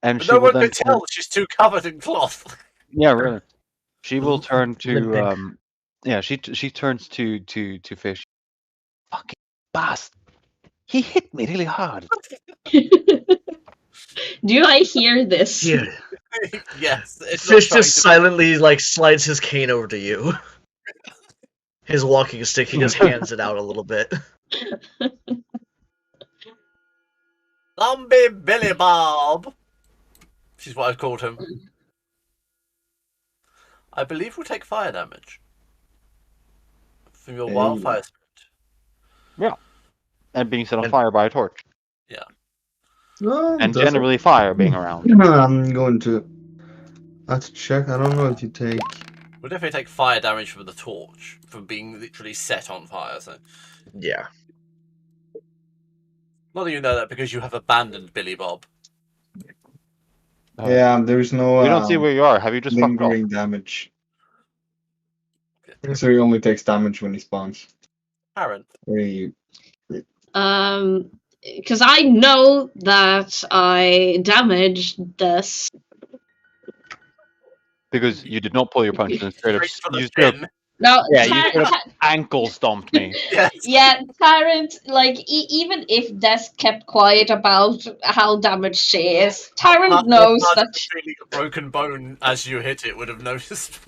And But she no will one then could tell. She's too covered in cloth. Yeah, really. She will turn to Limping. she turns to Fish. Fucking bastard. He hit me really hard. Do I hear this? Yeah. Yes. It's not Fish trying just to- silently like slides his cane over to you. His walking stick, he just hands it out a little bit. Zombie Billy Bob. She's what I've called him. I believe we'll take fire damage from your wildfire spirit. And being set on fire by a torch. Yeah. No, And does it? generally fire being around. I'm going to have to check. I don't know if you take. We'll definitely take fire damage from the torch, from being literally set on fire. So, Yeah. not that you know that because you have abandoned Billy Bob. Yeah, there's no. We don't see where you are. Have you just fucked off? lingering damage. So he only takes damage when he spawns. Aaron. Because I know that I damaged this. Because you did not pull your punches and straight up Straight for the you straight up, chin. No, yeah, you straight up ankle stomped me. Yes. yeah, Tyrant, like, even if Des kept quiet about how damaged she is, Tyrant knows that. Feeling a broken bone as you hit it would have noticed.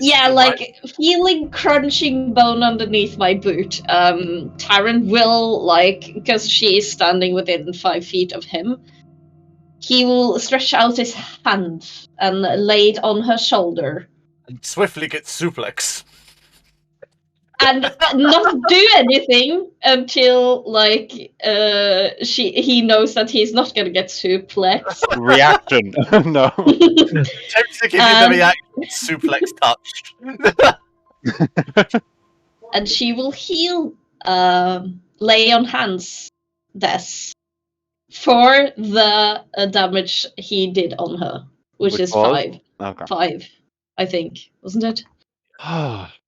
Yeah, like, feeling crunching bone underneath my boot. Tyrant will, like, because she is standing within 5 feet of him, he will stretch out his hand and lay it on her shoulder. And swiftly get suplex. And not do anything until, like, he knows that he's not gonna get suplex. Reaction. No. Attempts to give you the reaction, suplex touched. And she will heal, lay on hands, Des, for the damage he did on her, which is was? 5. Okay. 5, I think, wasn't it?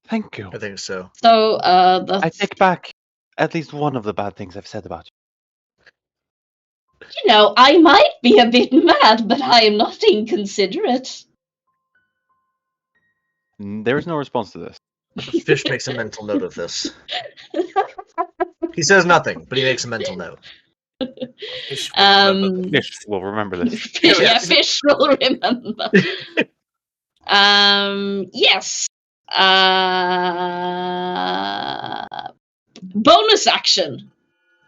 Thank you. I think so. So that's... I take back at least one of the bad things I've said about You know, I might be a bit mad, but I am not inconsiderate. you. There is no response to this. Fish makes a mental note of this. He says nothing, but he makes a mental note. Fish Fish will remember this. Fish will remember. Yes. Bonus action.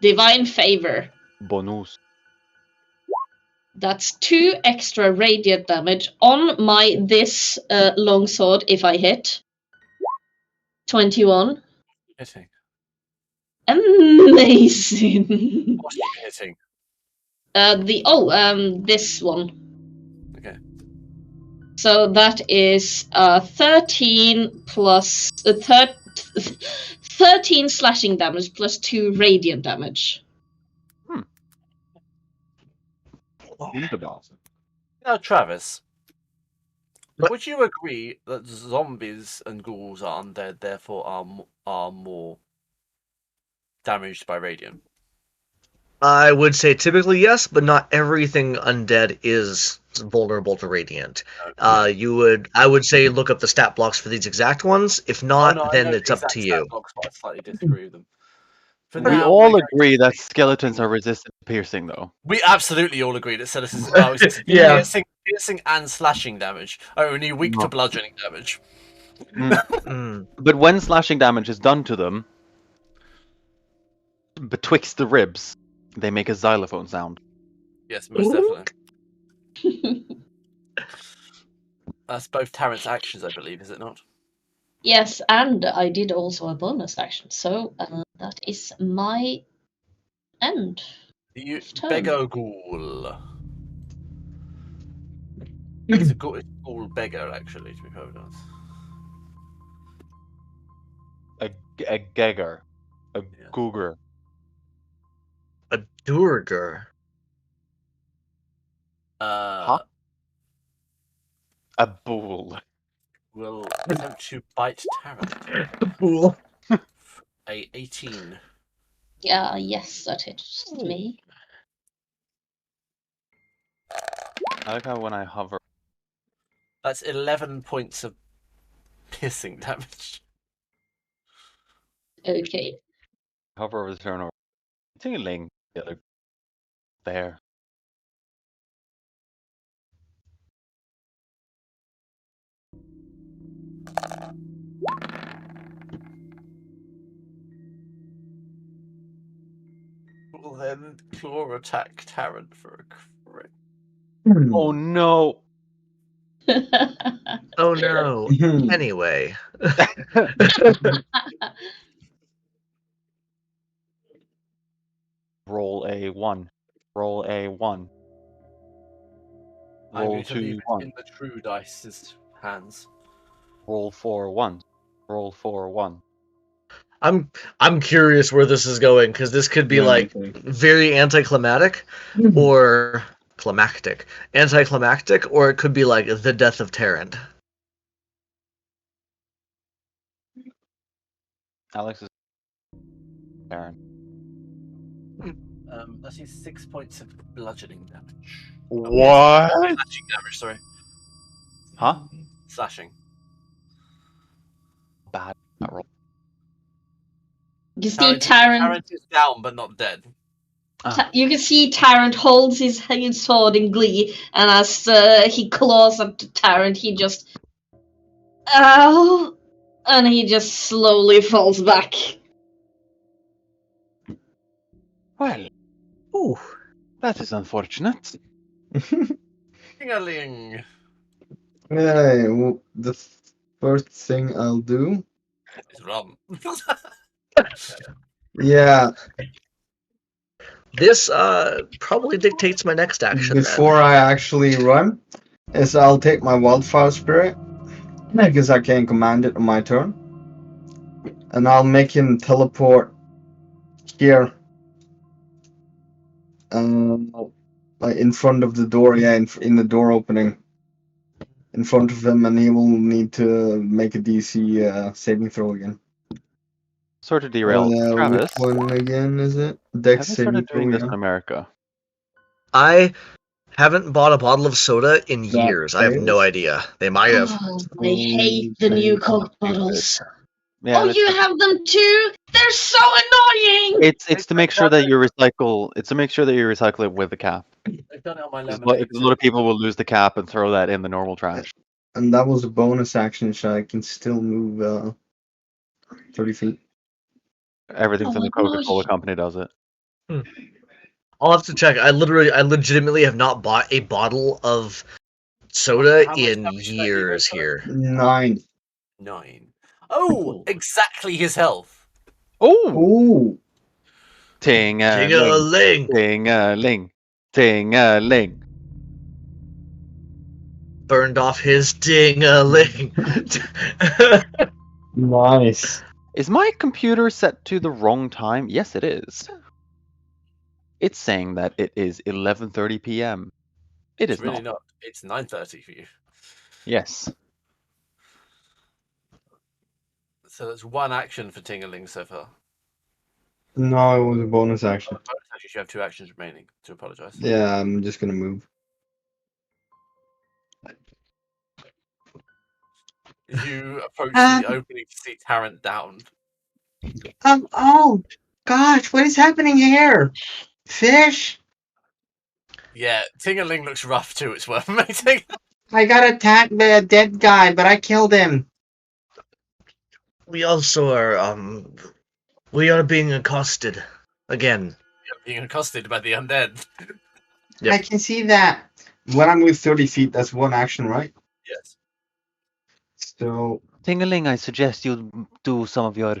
Divine Favor. Bonus. That's 2 extra radiant damage on this longsword if I hit. 21. Hitting. Amazing. What's you hitting? This one. Okay. So that is 13 plus 13 slashing damage plus 2 radiant damage. Now, Travis, What? would you agree that zombies and ghouls are undead, therefore are more damaged by radiant? I would say typically yes, but not everything undead is vulnerable to radiant. I would say look up the stat blocks for these exact ones. If not, then it's up to you. Blocks, but I slightly disagree with them. For We now, all we're- agree that skeletons are resistant to piercing, though. We absolutely all agree that skeletons is Yeah. piercing and slashing damage are only weak to bludgeoning damage. But when slashing damage is done to them, betwixt the ribs, they make a xylophone sound. Yes, most definitely. That's both Tarrant's actions, I believe, is it not? Yes, and I did also a bonus action, so that is my end. You Turn. beggar ghoul. It's a ghoul beggar, actually, to be perfectly honest. A gegger. A googer. A Durger. Huh? A bull. will attempt to bite Tarrant. Cool. A 18. Yes, that hits me. I like how when I hover. That's 11 points of piercing damage. Okay. Hover over the turn over. Tingling the other there. Will then claw attack Tarrant for a crit. Oh no! Oh no. Anyway. Roll a 1. Roll a 1. I'm Roll going to leave 2 it 1. in the true dice's hands. Roll 4 1. Roll 4 1. I'm curious where this is going, because this could be Yeah, like okay. very anticlimactic or climactic. Anticlimactic, or it could be like the death of Tarrant. Alex is Aaron. That's 6 points of bludgeoning damage. What? Slashing damage, sorry. Huh? Slashing. Bad that roll. You see Tarrant. Tarrant is down but not dead. You can see Tarrant holds his sword in glee, and as he claws up to Tarrant, he just ow, and he just slowly falls back. Well, Ooh. that is unfortunate. Ding-a-ling. Yeah, well, the first thing I'll do. It's run. Yeah, This probably dictates my next action. before I actually run, is I'll take my wildfire spirit, because I can command it on my turn, and I'll make him teleport here, like in front of the door. Yeah, in the door opening, in front of him, and he will need to make a DC saving throw again. Sort of derailed. Which Travis, one again is it? have Dex they saving started throw. doing this Yeah. in America? I haven't bought a bottle of soda in That years. I have no fails. idea. They might have. Oh, I hate the new Coke bottles. Yeah, Oh, that's you good. have them too? They're so annoying! It's to make sure that you recycle. It's to make sure that you recycle it with the cap. I've done it on my Because lemonade. a lot of people will lose the cap and throw that in the normal trash. And that was a bonus action, so I can still move 30 feet. Everything from the Oh, no. Coca-Cola company does it. I'll have to check. I legitimately have not bought a bottle of soda How much in damage did that do, years sorry? here. 9. 9. Oh, exactly his health. Oh! Ooh. Ting-a-ling. Ting-a-ling. Ting-a-ling. Ting-a-ling. Burned off his ding-a-ling. Nice. Is my computer set to the wrong time? Yes, it is. It's saying that it is 11:30 p.m. It It's is really not. not. It's 9:30 for you. Yes. So that's one action for Ting-a-ling so far. No, it was a bonus action. Actually, you have 2 actions remaining. To apologise. Yeah, I'm just gonna move. You approach the opening to see Tarrant down. Oh, gosh, what is happening here? Fish? Yeah, Ting-a-ling looks rough too. It's worth mentioning. I got attacked by a dead guy, but I killed him. We also are, we are being accosted. Again. You're being accosted by the undead. Yep. I can see that. When I move 30 feet, that's one action, right? Yes. So, Ting-a-ling, I suggest you do some of your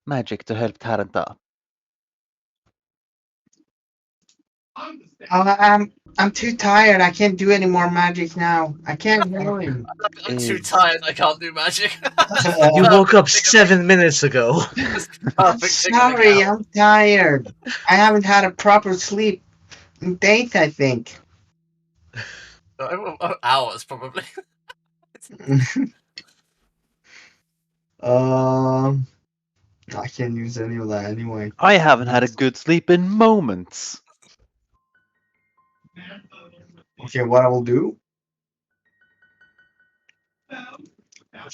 magic to help Tarrant up. I'm too tired. I can't do any more magic now. I can't heal him. I'm too tired. I can't do magic. You woke up 7 minutes ago. Perfect. Sorry, I'm tired. I haven't had a proper sleep in days, I think. Hours probably. I can't use any of that anyway. I haven't had a good sleep in moments. Okay, what I will do?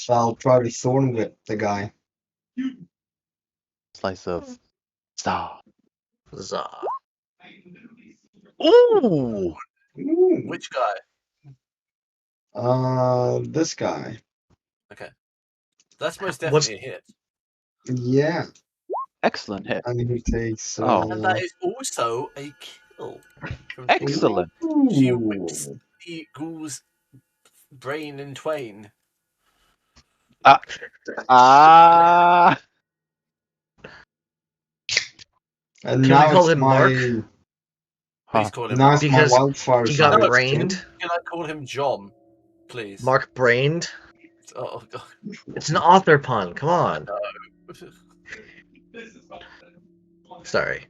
I'll try to thorn whip the guy. Slice of star. Huzzah. Ooh! Ooh. Which guy? This guy. Okay. That's most definitely a hit. Yeah. Excellent hit. And he takes. Oh. And that is also a kill. Excellent. She whips the ghoul's brain in twain. And Can now we call it's him Mark? Please call him Now Mark. it's my Because wildfire. he got side. brained. Can I call him John, please? Mark brained. Oh, God. It's an author pun. Come on. Sorry.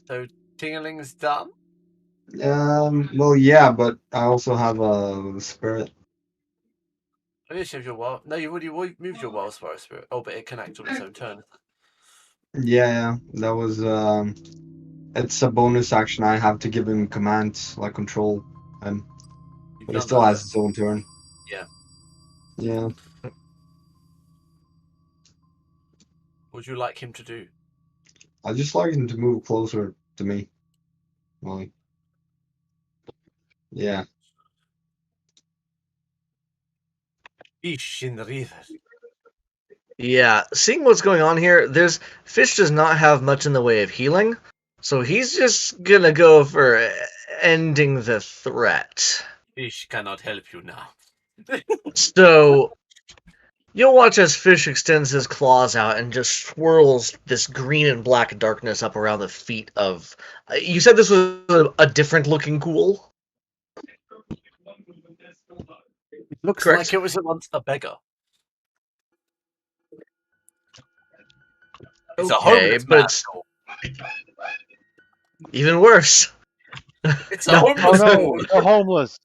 So, Tingling's done? Well, yeah, but I also have a spirit. Oh, yes, you have your wild. No, you already moved your wildfire spirit. Oh, but it can act on its own turn. Yeah, that was. It's a bonus action. I have to give him commands, like control him. But it still has its own turn. Yeah. Yeah. What would you like him to do? I just like him to move closer to me. Like, yeah. Fish in the river. Yeah, seeing what's going on here, Fish does not have much in the way of healing, so he's just gonna go for ending the threat. Fish cannot help you now. So you'll watch as Fish extends his claws out and just swirls this green and black darkness up around the feet of. You said this was a different looking ghoul? Looks Correct. like it was once a beggar. It's a homeless man. It's even worse. It's a homeless man. They're homeless.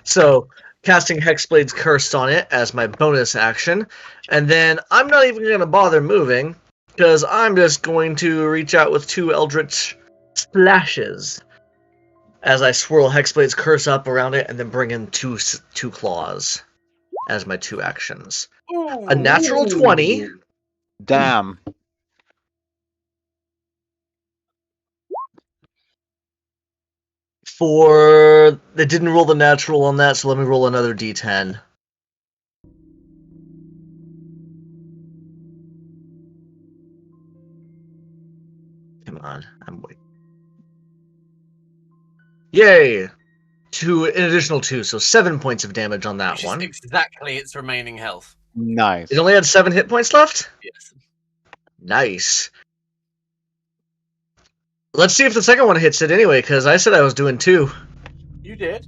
So, casting Hexblade's Curse on it as my bonus action, and then I'm not even going to bother moving, because I'm just going to reach out with 2 Eldritch Splashes as I swirl Hexblade's Curse up around it, and then bring in two claws as my 2 actions. Ooh. A natural 20. Damn. They didn't roll the natural on that, so let me roll another d10. Come on, I'm waiting. Yay! An additional 2, so 7 points of damage on that Which one. is exactly its remaining health. Nice. It only had 7 hit points left? Yes. Nice. Let's see if the second one hits it anyway, because I said I was doing 2. You did.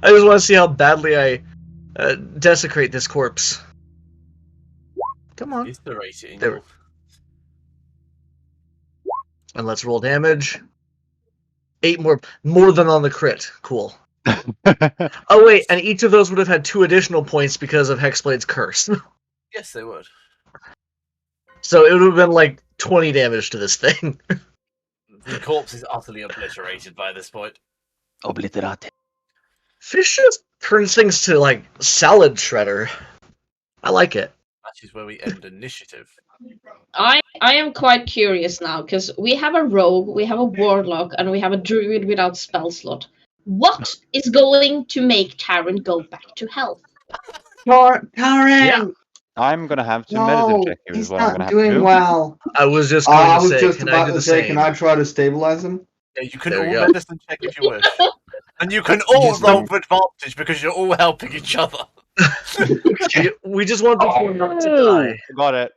I just want to see how badly I desecrate this corpse. Come on. Eviscerating. There. And let's roll damage. 8 more than on the crit. Cool. Oh wait, and each of those would have had 2 additional points because of Hexblade's Curse. Yes, they would. So it would have been like 20 damage to this thing. The corpse is utterly obliterated by this point. Obliterate. Fish just turns things to like salad shredder. I like it. That is where we end initiative. I am quite curious now, because we have a rogue, we have a warlock, and we have a druid without spell slot. What is going to make Taryn go back to health? Taryn! Yeah. I'm gonna have to No, medicine check you. he's Is what I'm not gonna have doing to do. well. I was just going I to was say, just can about I do to the say, same? can I try to stabilize him? Yeah, you can There all we go. medicine check if you wish. And you can all Just roll don't- for advantage because you're all helping each other. We just want this one not to die. Got it.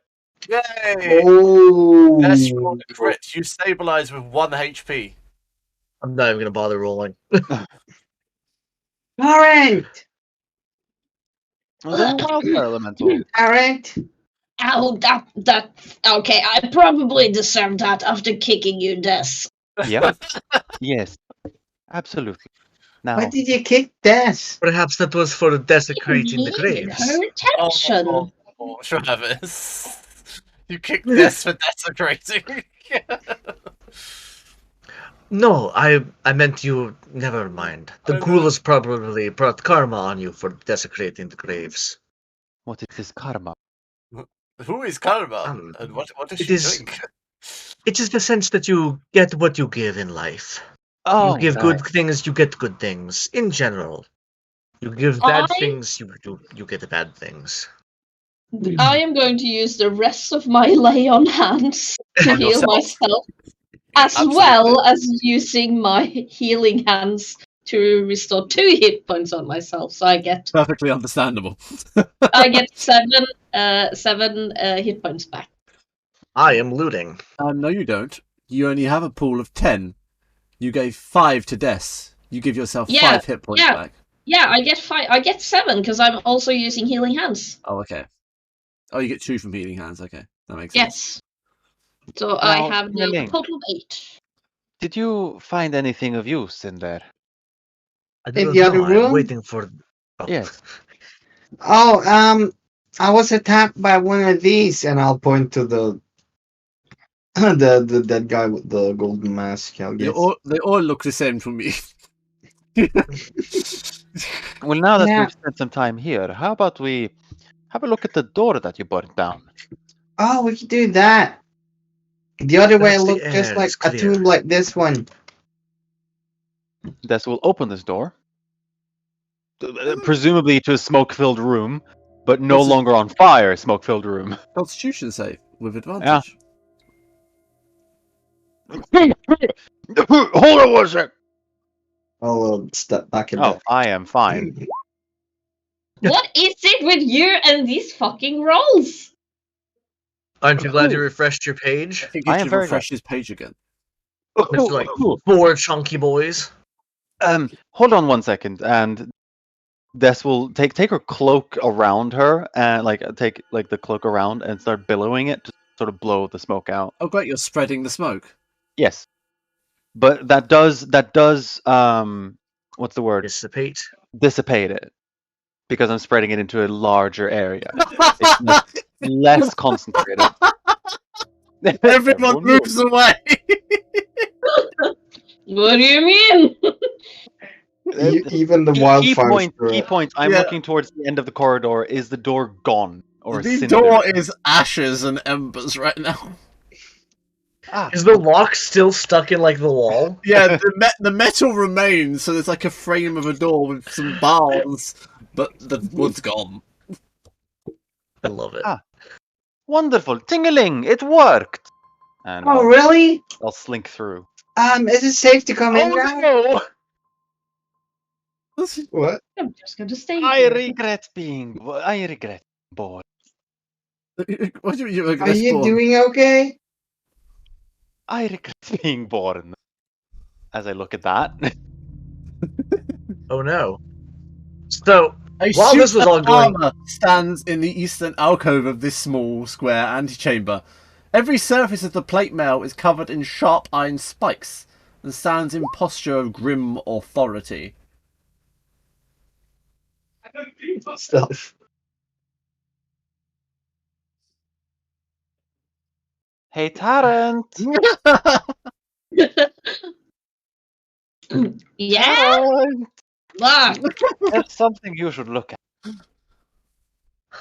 Yay! Oh! Yes, you rolled a crit. You stabilize with 1 HP. I'm not even going to bother rolling. Taryn! Oh, they're a wildfire elemental. Taryn! Oh, that. Okay, I probably deserve that after kicking you, Des. Yeah. Yes. Absolutely. Now, Why did you kick Des? Perhaps that was for desecrating the Needed graves. her attention. Travis. You kicked this for desecrating. No, I meant you. Never mind. The Ghouls probably brought karma on you for desecrating the graves. what is this karma? Who is Karma? And what does she drink? It is the sense that you get what you give in life. Oh, You give right. good things, you get good things. In general, you give bad things, you get bad things. I am going to use the rest of my lay on hands to heal yourself? myself, as Absolutely. well as using my healing hands to restore 2 hit points on myself. So I get Perfectly understandable. seven hit points back. I am looting. No, you don't. You only have a pool of 10. You gave 5 to Des. You give yourself 5 hit points back. Yeah, I get 5. I get 7 because I'm also using healing hands. Oh, okay. Oh, you get 2 from healing hands. Okay, that makes sense. Yes. So Now, I have now a Link, total of 8. did you find anything of use in there? I In don't the other know, room? I'm waiting for. Oh. Yes. Oh, I was attacked by one of these, and I'll point to the the dead guy with the golden mask. I They guess. all look the same to me. Well, now that Yeah. we've spent some time here, how about we have a look at the door that you burnt down? Oh, we could do that. The other way That's the looked just air, like it's a clear. tomb like this one. Des will open this door, presumably to a smoke-filled room, but no What's this- longer on fire. Smoke-filled room. Constitution save with advantage. Hold on one sec. I'll step back a Oh, bit. I am fine. What is it with you and these fucking rolls? Aren't you glad you refreshed your I page? think you I am should very refresh his page again. It's like 4 chunky boys. Hold on one second, and Des will take her cloak around her, and take the cloak around and start billowing it to sort of blow the smoke out. Oh, great! You're spreading the smoke. Yes, but that does what's the word? Dissipate. Dissipate it, because I'm spreading it into a larger area. It's less concentrated. Everyone moves away. What do you mean? Even the Key wildfires. point. I'm Yeah. looking towards the end of the corridor. Is the door gone or The cindered? door is ashes and embers right now. Is the lock still stuck in like the wall? Yeah, the metal remains, so there's like a frame of a door with some bars, but the wood's gone. I love it. Wonderful, ting-a-ling, it worked. And Oh, really? I'll slink through. Is it safe to come in now? no! What? I'm just going to stay I here. regret born. What do you Are you doing okay? I regret being born. As I look at that. Oh no. So, A while this was suit all of going, armor stands in the eastern alcove of this small, square antechamber. Every surface of the plate mail is covered in sharp iron spikes and stands in posture of grim authority. Stuff. Hey, Tarrant! Yeah? Tarrant! Ah, There's something you should look at.